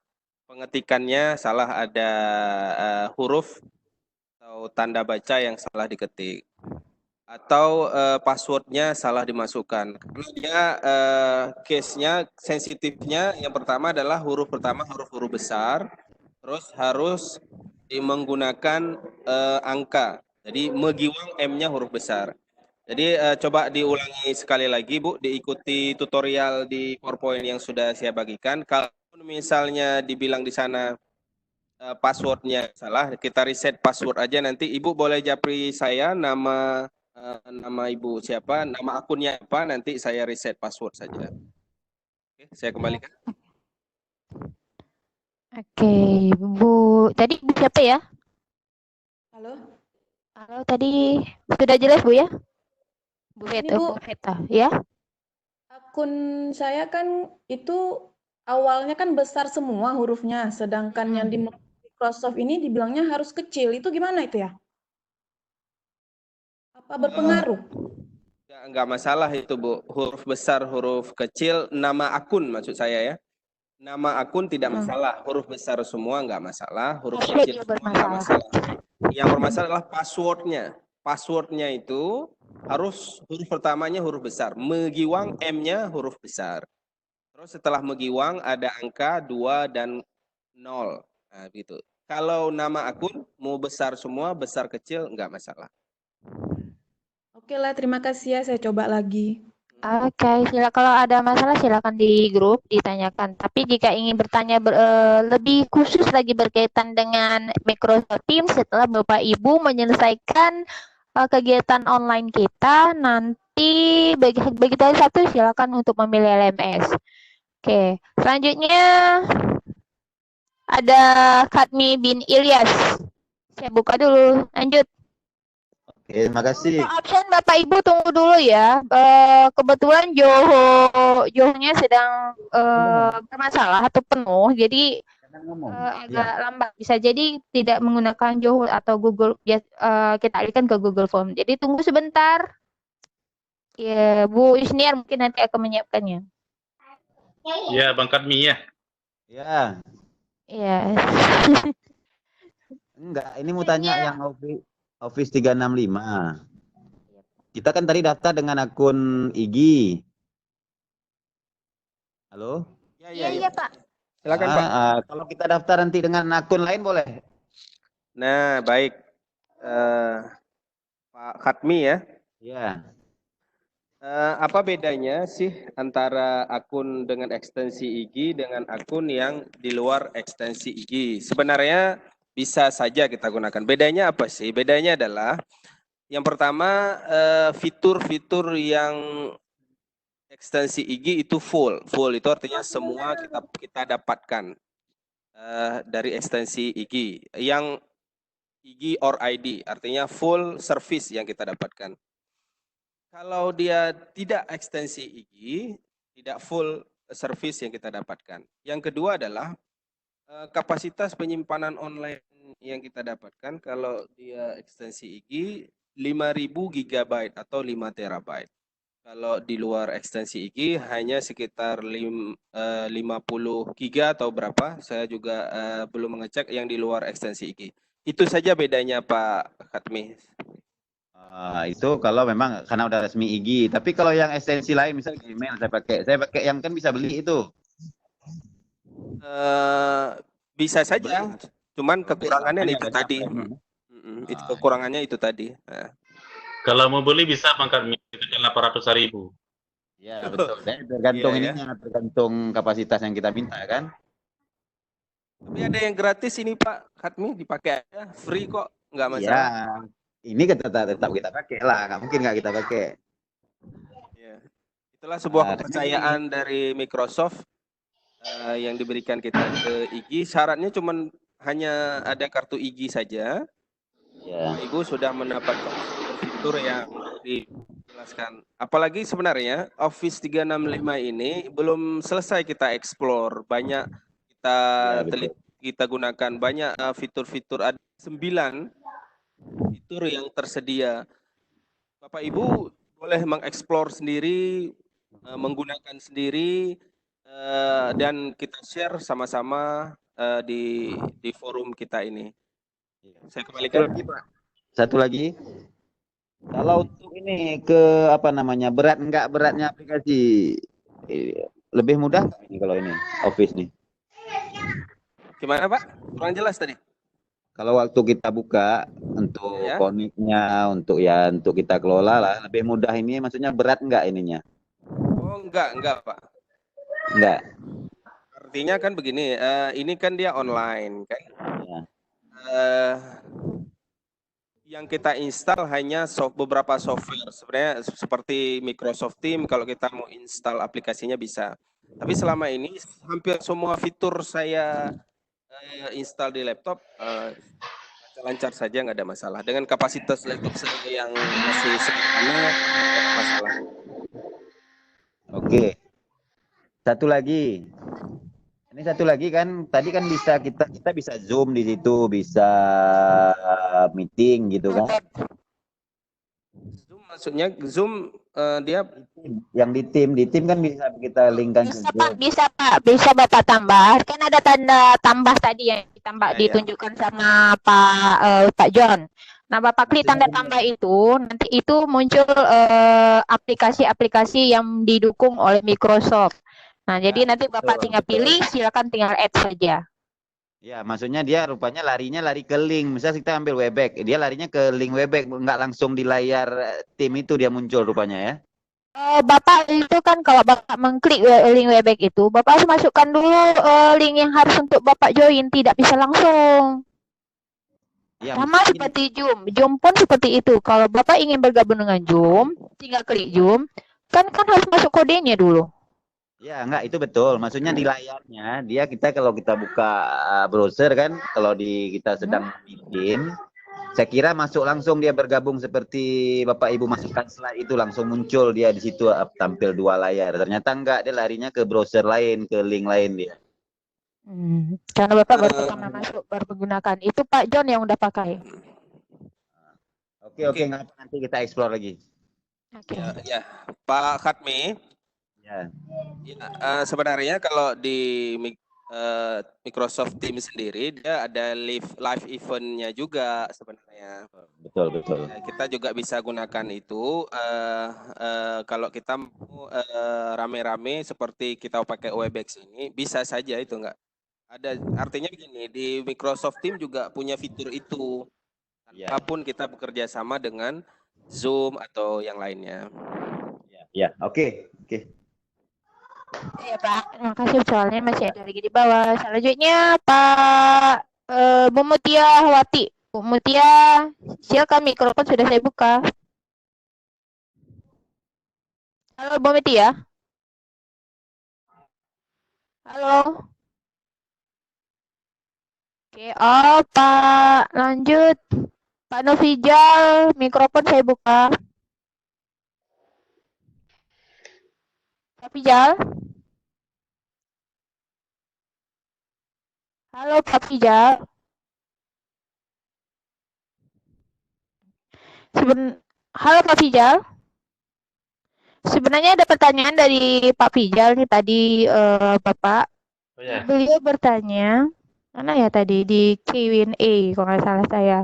Speaker 3: pengetikannya salah, ada huruf atau tanda baca yang salah diketik, atau passwordnya salah dimasukkan. Karena dia case-nya, sensitifnya yang pertama adalah huruf pertama huruf besar, terus harus menggunakan angka. Jadi megiwang M-nya huruf besar. Jadi coba diulangi sekali lagi Bu, diikuti tutorial di PowerPoint yang sudah saya bagikan. Kalau misalnya dibilang di sana passwordnya salah, kita reset password aja. Nanti Ibu boleh japri saya nama Ibu siapa, nama akunnya apa, nanti saya reset password saja. Oke, saya kembalikan.
Speaker 2: Oke, Bu. Tadi Bu siapa ya?
Speaker 4: Halo?
Speaker 2: Halo, tadi sudah jelas Bu ya? Bu
Speaker 4: Ini
Speaker 2: Veta,
Speaker 4: Bu,
Speaker 2: Bu Veta, ya?
Speaker 4: akun saya kan itu awalnya kan besar semua hurufnya, sedangkan yang di Microsoft ini dibilangnya harus kecil. Itu gimana itu ya? Apa berpengaruh?
Speaker 3: Enggak masalah itu Bu, huruf besar, huruf kecil, nama akun maksud saya ya. Nama akun tidak masalah, huruf besar semua enggak masalah, huruf
Speaker 2: Password
Speaker 3: kecil
Speaker 2: juga
Speaker 3: semua enggak
Speaker 2: bermasalah.
Speaker 3: masalah. Yang bermasalah adalah passwordnya. Passwordnya itu harus huruf pertamanya huruf besar, megiwang M-nya huruf besar. Terus setelah megiwang ada angka 2 dan 0. Nah, gitu. Kalau nama akun mau besar semua, besar kecil enggak masalah.
Speaker 4: Oke lah, terima kasih ya. Saya coba lagi.
Speaker 2: Oke, kalau ada masalah silakan di grup ditanyakan. Tapi jika ingin bertanya lebih khusus lagi berkaitan dengan Microsoft Teams setelah Bapak Ibu menyelesaikan kegiatan online kita, nanti bagi hari Sabtu silakan untuk memilih LMS. Oke, selanjutnya ada Khatmi bin Ilyas. Saya buka dulu. Lanjut.
Speaker 13: Oke, terima kasih.
Speaker 2: Untuk absen Bapak Ibu tunggu dulu ya. Kebetulan Johonya sedang bermasalah atau penuh, jadi agak lambat. Bisa jadi tidak menggunakan Joho atau Google. Kita alihkan ke Google Form. Jadi tunggu sebentar. Ya, Bu Isniar mungkin nanti akan menyiapkannya.
Speaker 1: Ya, Bang Kadmi ya.
Speaker 13: Ya,
Speaker 2: Ya.
Speaker 13: enggak. Ini mau tanya yang Office 365. Kita kan tadi daftar dengan akun IG. Halo?
Speaker 10: Iya, Pak.
Speaker 3: Silakan Pak.
Speaker 13: Kalau kita daftar nanti dengan akun lain boleh?
Speaker 3: Nah, baik. Pak Khatmi ya.
Speaker 13: Iya.
Speaker 3: Apa bedanya sih antara akun dengan ekstensi IG dengan akun yang di luar ekstensi IG? Sebenarnya bisa saja kita gunakan. Bedanya apa sih? Bedanya adalah yang pertama fitur-fitur yang ekstensi IG itu full. Full itu artinya semua kita dapatkan dari ekstensi IG. Yang IG or ID artinya full service yang kita dapatkan. Kalau dia tidak ekstensi IG, tidak full service yang kita dapatkan. Yang kedua adalah kapasitas penyimpanan online yang kita dapatkan kalau dia ekstensi IG 5.000 GB atau 5 TB. Kalau di luar ekstensi IG hanya sekitar 50 GB atau berapa, saya juga belum mengecek yang di luar ekstensi IG. Itu saja bedanya Pak Khatmi.
Speaker 13: Itu kalau memang karena udah resmi IG. Tapi kalau yang ekstensi lain, misalnya Gmail saya pakai yang kan bisa beli itu.
Speaker 3: Bisa saja, cuman kekurangannya itu tadi. Itu kekurangannya itu tadi.
Speaker 1: Kalau mau beli bisa Bang Kadmi, itu kan 800.000.
Speaker 13: Ya betul. Tergantung ininya, tergantung kapasitas yang kita minta kan.
Speaker 3: Tapi ada yang gratis ini Pak Khatmi, dipakai aja, free kok, nggak masalah.
Speaker 13: Ya, ini tetap kita pakai lah, nggak mungkin nggak kita pakai.
Speaker 3: Ya. Itulah sebuah kepercayaan dari Microsoft. yang diberikan kita ke IG. Syaratnya cuman hanya ada kartu IG saja.
Speaker 13: Ya.
Speaker 3: Ibu sudah mendapatkan fitur yang dijelaskan. Apalagi sebenarnya Office 365 ini belum selesai kita explore. Banyak kita kita gunakan banyak fitur-fitur, ada 9 fitur yang tersedia. Bapak Ibu boleh mengeksplor sendiri, menggunakan sendiri, dan kita share sama-sama di forum kita ini. Saya kembalikan.
Speaker 13: Satu lagi. Kalau untuk ini ke apa namanya, berat enggak beratnya aplikasi, lebih mudah ini kalau ini Office nih.
Speaker 3: Gimana Pak? Kurang jelas tadi.
Speaker 13: Kalau waktu kita buka untuk koniknya, untuk kita kelola lah, lebih mudah ini, maksudnya berat enggak ininya?
Speaker 3: Oh enggak Pak.
Speaker 13: Enggak.
Speaker 3: Artinya kan begini, ini kan dia online kan.
Speaker 13: Ya.
Speaker 3: Yang kita install hanya beberapa software, sebenarnya seperti Microsoft Teams. Kalau kita mau install aplikasinya bisa. Tapi selama ini hampir semua fitur saya install di laptop lancar saja, nggak ada masalah. Dengan kapasitas laptop saya yang masih sederhana, nggak ada masalah.
Speaker 13: Oke. Satu lagi. Ini satu lagi kan, tadi kan bisa kita bisa Zoom di situ, bisa meeting gitu kan.
Speaker 3: Zoom maksudnya Zoom dia
Speaker 13: yang di tim kan bisa kita linkkan ke Zoom.
Speaker 2: Bisa Pak, bisa Bapak tambah. Kan ada tanda tambah tadi yang ditambah ditunjukkan sama Pak John. Nah, Bapak klik tanda tambah itu, nanti itu muncul aplikasi-aplikasi yang didukung oleh Microsoft. Nah, jadi nanti Bapak tinggal pilih, silakan tinggal add saja.
Speaker 13: Ya, maksudnya dia rupanya lari ke link. Misalnya kita ambil Webex, dia larinya ke link Webex, nggak langsung di layar tim itu dia muncul rupanya ya.
Speaker 2: Bapak itu kan kalau Bapak mengklik link Webex itu, Bapak harus masukkan dulu link yang harus untuk Bapak join, tidak bisa langsung. Ya, sama seperti Zoom. Zoom pun seperti itu. Kalau Bapak ingin bergabung dengan Zoom, tinggal klik Zoom, kan harus masuk kodenya dulu.
Speaker 13: Ya, enggak, itu betul. Maksudnya di layarnya, kita kalau kita buka browser kan, kalau kita sedang bikin, saya kira masuk langsung dia bergabung seperti Bapak Ibu masukkan slide itu, langsung muncul dia di situ tampil 2 layar. Ternyata enggak, dia larinya ke browser lain, ke link lain dia.
Speaker 2: Karena Bapak baru pertama masuk, baru menggunakan. Itu Pak John yang udah pakai.
Speaker 13: Oke, nanti kita explore lagi.
Speaker 3: Ya, Pak Khatmi.
Speaker 13: Ya.
Speaker 3: Sebenarnya kalau di Microsoft Teams sendiri dia ada live eventnya juga sebenarnya.
Speaker 13: Betul.
Speaker 3: Ya, kita juga bisa gunakan itu kalau kita mau rame-rame seperti kita pakai Webex ini, bisa saja itu enggak. Ada artinya begini, di Microsoft Teams juga punya fitur itu. Apapun kita bekerja sama dengan Zoom atau yang lainnya.
Speaker 13: Ya, oke.
Speaker 2: Ya Pak, terima kasih, soalnya masih ada lagi di bawah. Selanjutnya Pak Bu Mutia Wati. Bu Mutia, silakan, mikrofon sudah saya buka. Halo Bu Mutia. Halo. Oke, Pak, lanjut. Pak Novijal, mikrofon saya buka. Pak Fijal. Halo Pak Fijal. Halo Pak Fijal. Sebenarnya ada pertanyaan dari Pak Fijal nih tadi, Bapak.
Speaker 1: Oh, ya.
Speaker 2: Beliau bertanya, mana ya tadi di Q&A kalau nggak salah saya.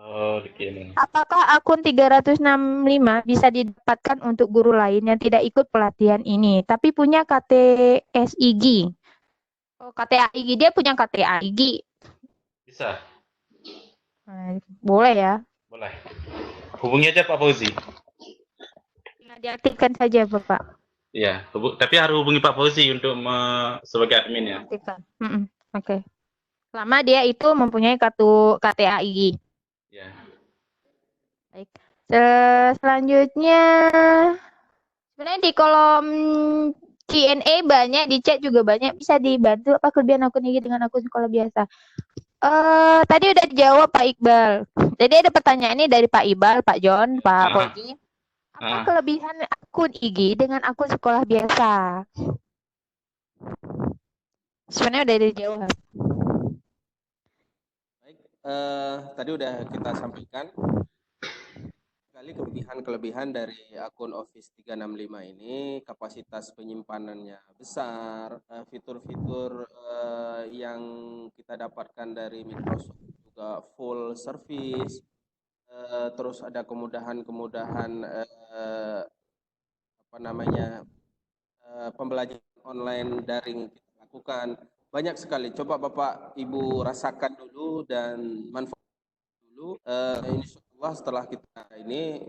Speaker 1: Oh, begini.
Speaker 2: Apakah akun 365 bisa didapatkan untuk guru lain yang tidak ikut pelatihan ini, tapi punya KTSIG? Oh, KTAIG, dia punya KTAIG.
Speaker 1: Bisa.
Speaker 2: Boleh ya?
Speaker 1: Boleh. Hubungi aja Pak Fauzi.
Speaker 2: Tinggal diaktifkan saja, Bapak.
Speaker 1: Iya, tapi harus hubungi Pak Fauzi untuk sebagai admin ya.
Speaker 2: Aktifkan. Oke. Selama dia itu mempunyai kartu KTAIG.
Speaker 1: Ya.
Speaker 2: Baik. Selanjutnya, sebenarnya di kolom Q&A banyak, di chat juga banyak. Bisa dibantu apa kelebihan akun IG dengan akun sekolah biasa? Tadi udah dijawab Pak Iqbal. Jadi ada pertanyaan ini dari Pak Iqbal, Pak John, Pak Koji. Apa kelebihan akun IG dengan akun sekolah biasa? Sebenarnya udah dijawab.
Speaker 3: Baik, tadi udah kita sampaikan kali kelebihan dari akun Office 365 ini, kapasitas penyimpanannya besar, fitur-fitur yang kita dapatkan dari Microsoft juga full service, terus ada kemudahan-kemudahan pembelajaran online daring kita lakukan. Banyak sekali. Coba Bapak Ibu rasakan dulu dan manfaatkan dulu. Insya Allah setelah kita ini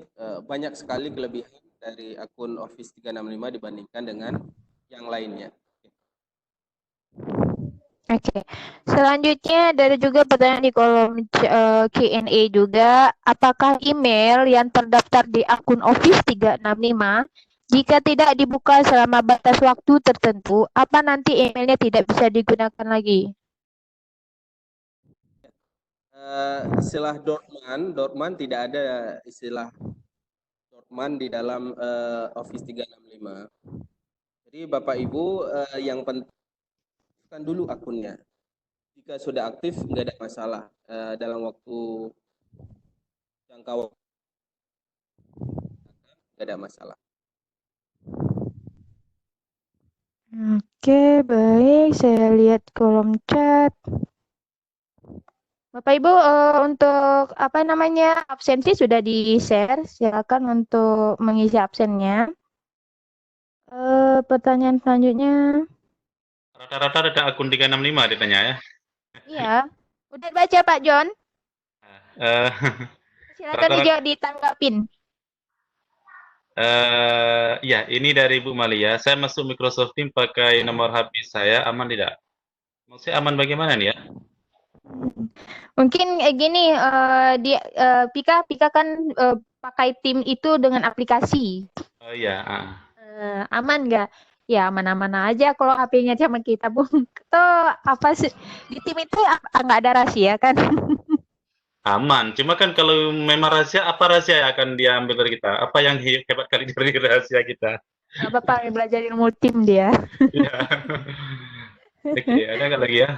Speaker 3: banyak sekali kelebihan dari akun Office 365 dibandingkan dengan yang lainnya.
Speaker 2: Oke. Selanjutnya ada juga pertanyaan di kolom Q&A juga. Apakah email yang terdaftar di akun Office 365 jika tidak dibuka selama batas waktu tertentu, apa nanti emailnya tidak bisa digunakan lagi?
Speaker 3: Istilah Dortmund tidak ada istilah Dortmund di dalam Office 365. Jadi Bapak Ibu yang penting aktifkan dulu akunnya. Jika sudah aktif nggak ada masalah dalam waktu jangka waktu nggak ada masalah.
Speaker 2: Oke, baik. Saya lihat kolom chat. Bapak Ibu, untuk absensi sudah di-share. Silakan untuk mengisi absennya. Pertanyaan selanjutnya.
Speaker 1: Rata-rata ada akun 365 ditanya ya.
Speaker 2: Iya. Udah baca Pak John? Silakan dijawab, ditanggapin.
Speaker 1: Ya, ini dari Bu Malia. Saya masuk Microsoft Teams pakai nomor HP saya, aman tidak? Maksudnya aman bagaimana nih ya?
Speaker 2: Mungkin gini, Pika kan pakai tim itu dengan aplikasi.
Speaker 1: Oh iya.
Speaker 2: Aman nggak? Ya aman-aman aja kalau HP-nya sama kita, Bung. Toh apa sih di tim itu nggak ada rahasia kan?
Speaker 1: Aman. Cuma kan kalau memang rahasia, apa rahasia yang akan dia ambil dari kita? Apa yang hebat kali dari rahasia kita?
Speaker 2: Bapak belajar ilmu tim dia.
Speaker 1: Iya. Oke, ada nggak lagi ya?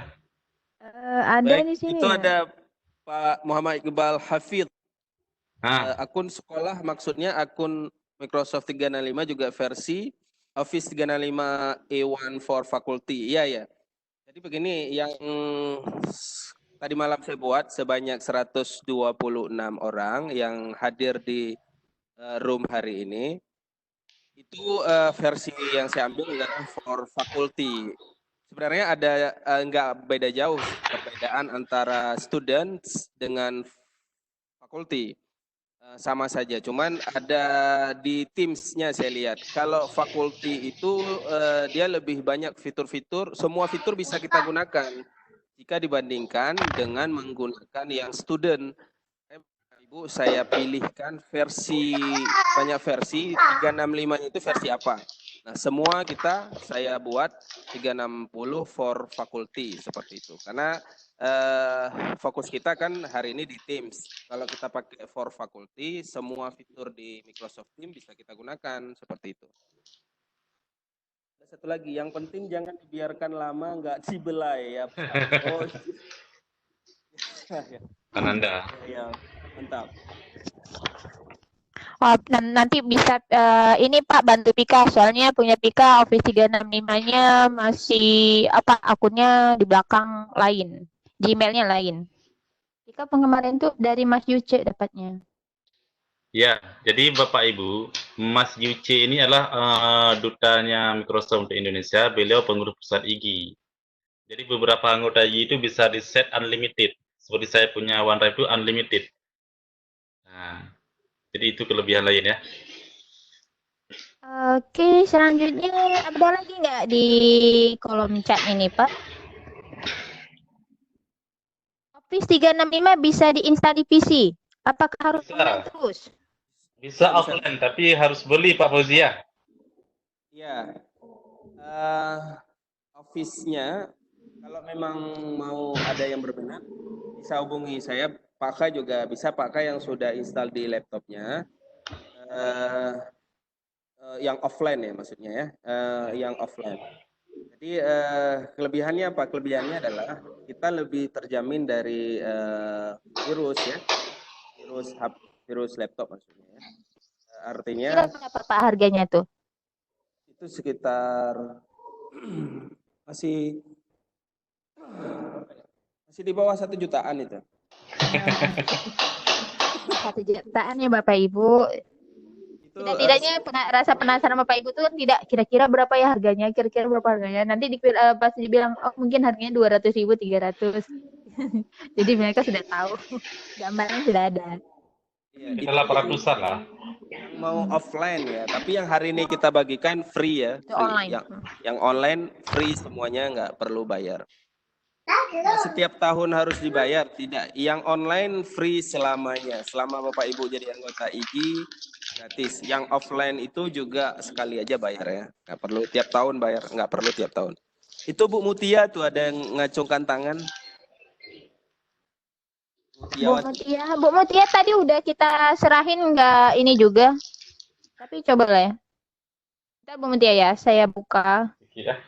Speaker 2: Ada
Speaker 3: Baik,
Speaker 2: di sini.
Speaker 3: itu
Speaker 2: Ya?
Speaker 3: ada Pak Muhammad Iqbal Hafidh. Akun sekolah maksudnya akun Microsoft 365 juga versi Office 365 A1 for Faculty. Iya ya. Jadi begini, yang tadi malam saya buat sebanyak 126 orang yang hadir di room hari ini. Itu versi yang saya ambil adalah for faculty. Sebenarnya ada nggak beda jauh perbedaan antara students dengan faculty. Sama saja, cuman ada di Teams-nya saya lihat. Kalau faculty itu dia lebih banyak fitur-fitur, semua fitur bisa kita gunakan jika dibandingkan dengan menggunakan yang student. Ibu, saya pilihkan banyak versi, 365 itu versi apa? Nah, semua saya buat 360 for faculty seperti itu. Karena fokus kita kan hari ini di Teams. Kalau kita pakai for faculty, semua fitur di Microsoft Teams bisa kita gunakan seperti itu. Ada satu lagi, yang penting jangan dibiarkan lama, nggak dibelai ya. Oh,
Speaker 1: Ananda.
Speaker 3: ya, mantap.
Speaker 2: Oh, nanti bisa ini Pak bantu Pika, soalnya punya Pika Office 365-nya masih akunnya di belakang lain, Gmail-nya lain. Pika kemarin tuh dari Mas Yuce dapatnya.
Speaker 1: Ya, jadi Bapak Ibu, Mas Yuce ini adalah dutanya Microsoft untuk Indonesia. Beliau pengurus pusat IG. Jadi beberapa anggota IG itu bisa di set unlimited. Seperti saya punya OneDrive itu unlimited. Nah, jadi itu kelebihan lain ya.
Speaker 2: Oke, selanjutnya ada lagi nggak di kolom chat ini, Pak? Office 365 bisa diinstal di PC. Apakah harus online terus?
Speaker 1: Bisa offline, tapi harus beli Pak Fauzia.
Speaker 3: Ya, Office-nya kalau memang mau ada yang berminat bisa hubungi saya. Pak Ka juga bisa, Pak Ka yang sudah install di laptopnya. Yang offline ya maksudnya ya, yang offline. Jadi kelebihannya apa? Kelebihannya adalah kita lebih terjamin dari virus ya, virus laptop maksudnya ya. Artinya
Speaker 2: Berapa Pak harganya tuh?
Speaker 3: itu sekitar masih di bawah 1 jutaan itu.
Speaker 2: 1 jutaan ya Bapak Ibu. Tidak-tidaknya rasa penasaran Bapak Ibu tuh kan tidak kira-kira berapa ya harganya, kira-kira berapa harganya. Nanti pas dibilang oh mungkin harganya 200.000, 300. Jadi mereka sudah tahu. Gambarnya sudah ada.
Speaker 1: Kita 800-an lah.
Speaker 3: Yang mau offline ya, tapi yang hari ini kita bagikan free ya.
Speaker 2: Itu online.
Speaker 3: Yang online free semuanya, nggak perlu bayar. Nah, setiap tahun harus dibayar, tidak. Yang online free selamanya. Selama Bapak Ibu jadi anggota IGI gratis. Yang offline itu juga sekali aja bayar ya. Nggak perlu tiap tahun bayar, nggak perlu tiap tahun. Itu Bu Mutia tuh ada yang ngacungkan tangan.
Speaker 2: Bu Mutia tadi udah kita serahin nggak ini juga? Tapi coba lah ya. Kita Bu Mutia ya, saya buka.
Speaker 1: Iya.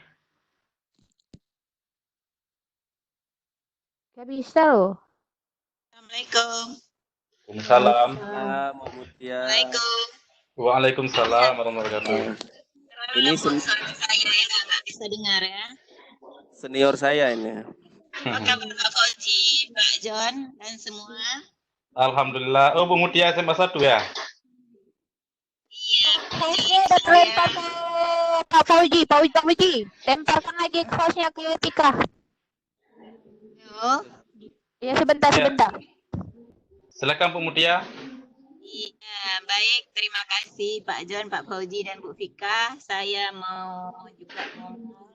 Speaker 2: Gak bisa loh.
Speaker 7: Assalamualaikum.
Speaker 1: Waalaikumsalam.
Speaker 3: Waalaikumsalam.
Speaker 1: Waalaikumsalam warahmatullahi wabarakatuh.
Speaker 3: Ini
Speaker 7: Saya nggak bisa dengar ya.
Speaker 3: senior saya ini.
Speaker 7: Apa kabar Pak Fauzi, Pak John, dan semua?
Speaker 1: Alhamdulillah. Oh, Bu Mutia SMA 1 ya?
Speaker 7: Iya.
Speaker 2: Hostnya udah terlempar ke Pak Fauzi. Lemparkan lagi hostnya ke Tika.
Speaker 7: Yo.
Speaker 2: Ya sebentar.
Speaker 1: Silakan Bu Mutia.
Speaker 7: Iya, baik. Terima kasih Pak John, Pak Fauzi, dan Bu Fika. Saya mau juga ngomong.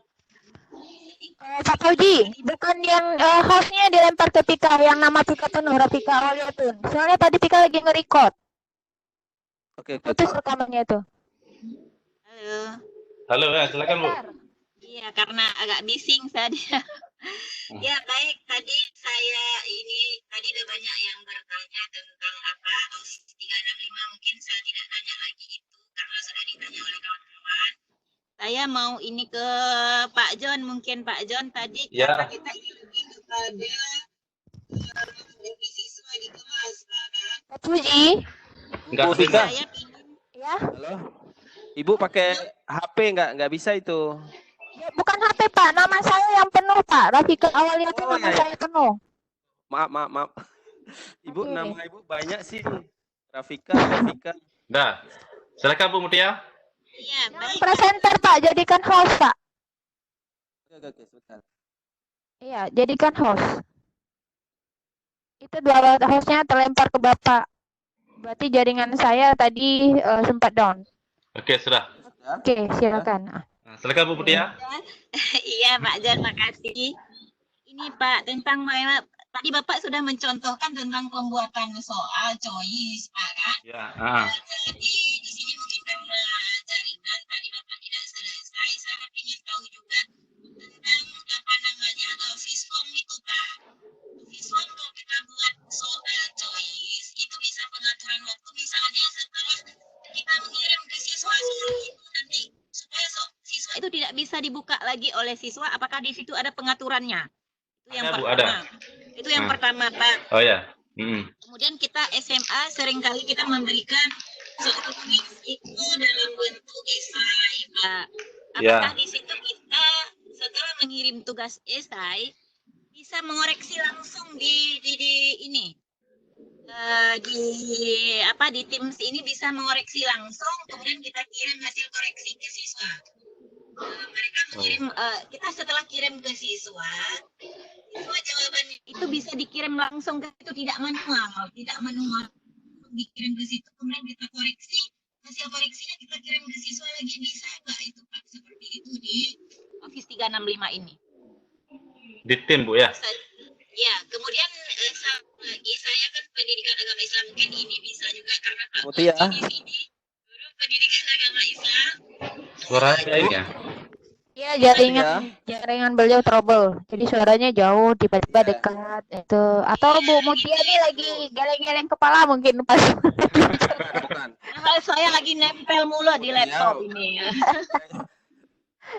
Speaker 2: Pak Fauzi, bukan yang hostnya dilempar ke Pika, yang nama Pika penuh, Rafika Awaliyatun. Soalnya tadi Pika lagi nge-record.
Speaker 3: Oke.
Speaker 2: Putus rekamannya tuh.
Speaker 7: Halo.
Speaker 1: Halo, silakan Bu.
Speaker 7: Iya, karena agak bising tadi. Ya, baik. Tadi tadi udah banyak yang bertanya tentang apa, 365, mungkin saya tidak tanya lagi itu, karena sudah ditanya oleh kawan-kawan. Saya mau ini ke Pak John, mungkin Pak John tadi karena kita ingin lebih kepada siswa di kelas,
Speaker 2: Pak Fauzi.
Speaker 1: Enggak
Speaker 3: Bu Fika.
Speaker 7: saya ingin
Speaker 2: Ya.
Speaker 3: Halo. Ibu pakai HP nggak bisa itu.
Speaker 2: Ya, bukan HP Pak, nama saya yang penuh Pak. Rafika Awaliyatun nama saya penuh.
Speaker 3: Maaf. Ibu
Speaker 2: Oke.
Speaker 3: nama Ibu banyak sih. Rafika.
Speaker 1: Dah. Silakan Bu Mutia.
Speaker 7: iya, baik.
Speaker 2: Presenter Pak, jadikan host Pak.
Speaker 3: Oke, sebentar.
Speaker 2: Iya, jadikan host. Itu dua hostnya terlempar ke Bapak. Berarti jaringan saya tadi sempat down.
Speaker 1: Oke, sudah.
Speaker 2: Oke, silakan.
Speaker 1: Nah, silakan Bu Mutia.
Speaker 7: Iya, Pak John, makasih. Ini Pak, tentang tadi Bapak sudah mencontohkan tentang pembuatan soal choice, Pak kan?
Speaker 1: Ya.
Speaker 7: Jadi di sini mungkin karena jaringan tadi Bapak tidak selesai, saya ingin tahu juga tentang apa namanya visform itu, Pak. Visform kalau kita buat soal choice itu bisa pengaturan waktu, misalnya setelah kita mengirim ke siswa soal itu nanti supaya siswa itu tidak bisa dibuka lagi oleh siswa, apakah di situ ada pengaturannya? Itu yang
Speaker 1: Ada, Bu,
Speaker 7: pertama.
Speaker 1: ada.
Speaker 7: Itu yang pertama, Pak.
Speaker 1: Oh ya.
Speaker 7: Kemudian kita SMA seringkali kita memberikan soal kuis itu dalam bentuk esai, Pak. Apakah di situ kita setelah mengirim tugas esai bisa mengoreksi langsung di ini di Teams ini bisa mengoreksi langsung, kemudian kita kirim hasil koreksi ke siswa. Mereka mengirim kita setelah kirim ke siswa jawaban itu bisa dikirim langsung ke itu, tidak manual dikirim ke situ, kemudian kita koreksi, hasil koreksinya kita kirim ke siswa lagi, bisa nggak itu Pak seperti itu di Office 365 ini?
Speaker 1: Di tim Bu ya.
Speaker 7: Ya, kemudian lagi saya kan pendidikan agama Islam, mungkin ini bisa juga karena Pak
Speaker 3: Mutia.
Speaker 7: di sini guru pendidikan agama Islam.
Speaker 1: Suaranya ini ya.
Speaker 2: jaringan beliau trouble. Jadi suaranya jauh, tiba-tiba dekat itu. Atau Bu Mutia nih lagi geleng-geleng kepala mungkin pas.
Speaker 14: Saya lagi nempel mulu di laptop ini.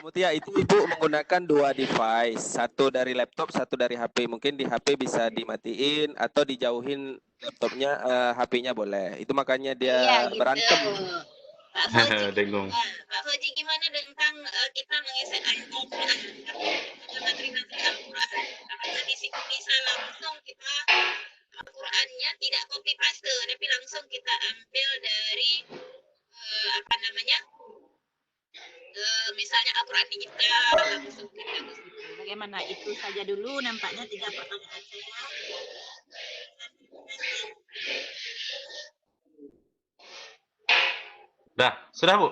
Speaker 3: Mutia, itu Ibu menggunakan 2 device, satu dari laptop, satu dari HP. Mungkin di HP bisa dimatiin atau dijauhin laptopnya, HP-nya boleh. Itu makanya dia
Speaker 10: Iya, gitu.
Speaker 3: berantem.
Speaker 1: Dengung.
Speaker 10: Pak Fauzi, gimana tentang kita mengeset ayat Al-Quran, materi-materi Al-Quran? Apakah di situ bisa langsung kita Al-Qurannya tidak copy paste, tapi langsung kita ambil dari apa namanya? Misalnya Al-Quran digital.
Speaker 14: Bagaimana itu saja dulu, nampaknya 3 pertanyaan saya.
Speaker 1: Sudah Bu?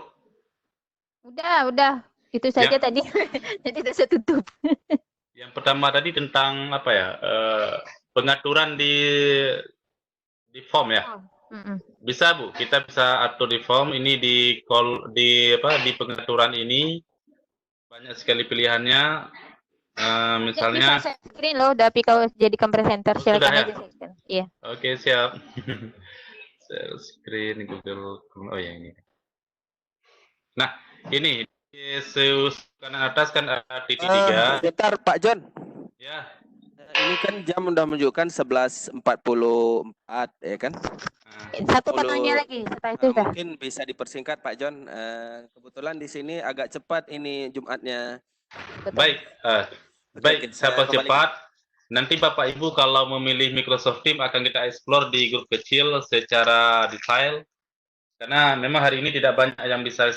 Speaker 2: Udah. Itu saja
Speaker 1: Ya.
Speaker 2: tadi. Jadi udah saya tutup.
Speaker 1: Yang pertama tadi tentang apa ya? Pengaturan di form ya. Bisa Bu, kita bisa atur di form ini di pengaturan ini banyak sekali pilihannya. Misalnya
Speaker 2: Bisa saya screen loh, tapi kalau jadikan presenter
Speaker 1: sudah
Speaker 2: silakan
Speaker 1: ya?
Speaker 2: aja saya screen. Iya.
Speaker 1: Oke, siap. Share screen Google. Oh ya ini. Nah, ini di kanan atas kan ada titik 3.
Speaker 3: Bentar Pak John.
Speaker 1: Ya.
Speaker 3: Ini kan jam udah menunjukkan 11.44 ya kan?
Speaker 2: Satu pertanyaan lagi, setelah itu udah.
Speaker 3: Mungkin bisa dipersingkat Pak John. Kebetulan di sini agak cepat ini Jumatnya.
Speaker 1: Baik, saya percepat. Nanti Bapak Ibu kalau memilih Microsoft Teams akan kita explore di grup kecil secara detail. Karena memang hari ini tidak banyak yang bisa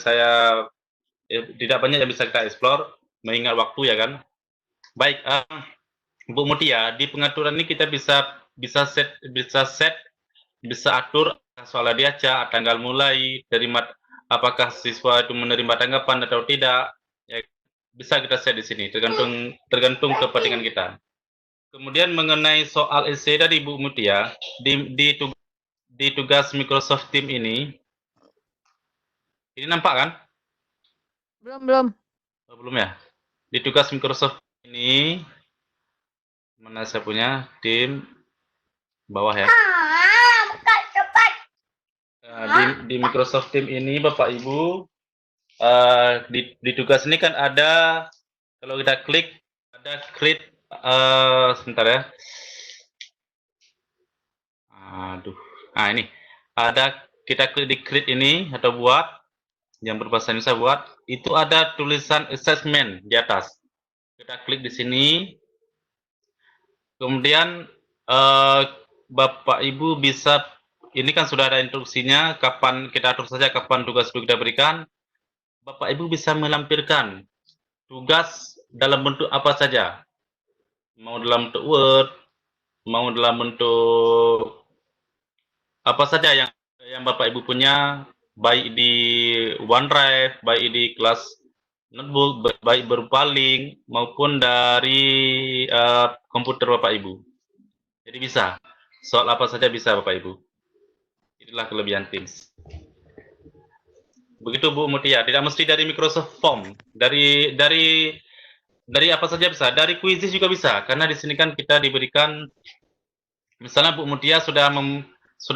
Speaker 1: kita explore, mengingat waktu ya kan. Baik, Bu Mutia, di pengaturan ini kita bisa atur soal diaca, tanggal mulai, apakah siswa itu menerima tanggapan atau tidak. Ya, bisa kita set di sini, tergantung kepentingan kita. Kemudian mengenai soal essay dari Bu Mutia, di tugas Microsoft Teams ini nampak kan?
Speaker 2: Belum.
Speaker 1: Oh, belum ya? Di tugas Microsoft ini, mana saya punya tim bawah ya? Di Microsoft Teams ini Bapak Ibu, di tugas ini kan ada, kalau kita klik, ada create, sebentar ya. Ini ada, kita klik di create ini atau buat, yang berbahasa Indonesia buat, itu ada tulisan assessment di atas. Kita klik di sini. Kemudian Bapak Ibu bisa, ini kan sudah ada instruksinya, kapan kita atur saja kapan tugas itu kita berikan. Bapak Ibu bisa melampirkan tugas dalam bentuk apa saja. Mau dalam bentuk Word, mau dalam bentuk apa saja yang Bapak Ibu punya, baik di OneDrive, baik di kelas notebook, baik berupa link maupun dari komputer Bapak Ibu. Jadi bisa, soal apa saja bisa Bapak Ibu. Inilah kelebihan Teams. Begitu Bu Mutia, tidak mesti dari Microsoft Form, dari apa saja bisa, dari Quizzes juga bisa, karena di sini kan kita diberikan, misalnya Bu Mutia sudah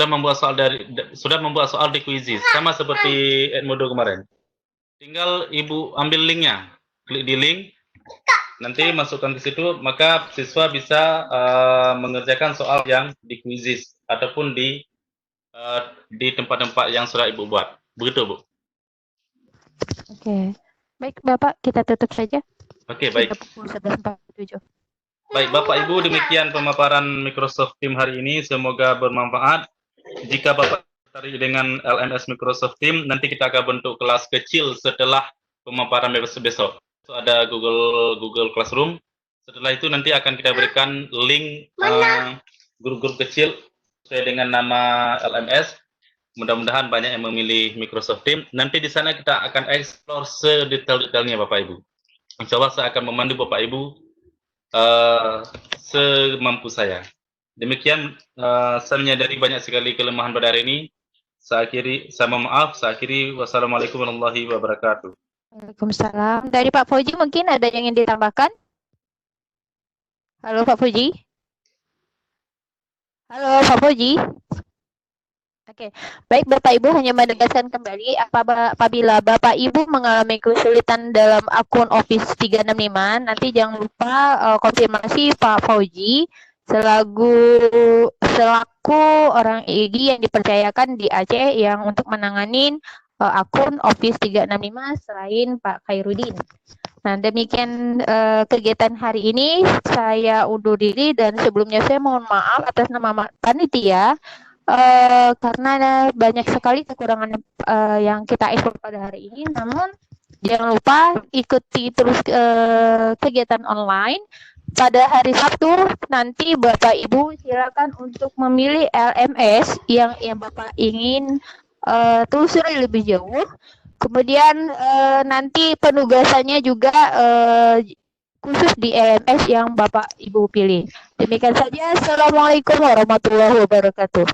Speaker 1: membuat soal di Quizzes, sama seperti Edmodo kemarin. Tinggal Ibu ambil linknya, klik di link, nanti masukkan ke situ, maka siswa bisa mengerjakan soal yang di Quizzes ataupun di tempat-tempat yang sudah Ibu buat. Begitu Bu.
Speaker 2: Oke. Baik Bapak, kita tutup saja.
Speaker 1: Oke, baik.
Speaker 2: Pukul 11.47.
Speaker 1: Baik, Bapak Ibu, demikian pemaparan Microsoft Teams hari ini. Semoga bermanfaat. Jika Bapak tertarik dengan LMS Microsoft Teams, nanti kita akan bentuk kelas kecil setelah pemaparan besok. So, ada Google Classroom. Setelah itu nanti akan kita berikan link grup-grup kecil sesuai dengan nama LMS. Mudah-mudahan banyak yang memilih Microsoft Teams. Nanti di sana kita akan explore sedetail-detailnya Bapak Ibu. Insya Allah saya akan memandu Bapak Ibu semampu saya. Demikian, saya menyadari banyak sekali kelemahan pada hari ini. Saya akhiri, wassalamualaikum warahmatullahi wabarakatuh.
Speaker 2: Waalaikumsalam. Dari Pak Fauji mungkin ada yang ingin ditambahkan? Halo Pak Fauji. Halo Pak Fauji. Oke, baik Bapak Ibu, hanya menegaskan kembali apabila Bapak Ibu mengalami kesulitan dalam akun Office 365, nanti jangan lupa konfirmasi Pak Fauji selaku orang IG yang dipercayakan di Aceh yang untuk menanganin akun Office 365 selain Pak Khairuddin. Nah, demikian kegiatan hari ini. Saya undur diri dan sebelumnya saya mohon maaf atas nama panitia karena banyak sekali kekurangan yang kita ekspor pada hari ini. Namun jangan lupa ikuti terus kegiatan online. Pada hari Sabtu nanti Bapak Ibu silakan untuk memilih LMS yang Bapak ingin telusuri lebih jauh. Kemudian nanti penugasannya juga khusus di LMS yang Bapak Ibu pilih. Demikian saja. Assalamualaikum warahmatullahi wabarakatuh.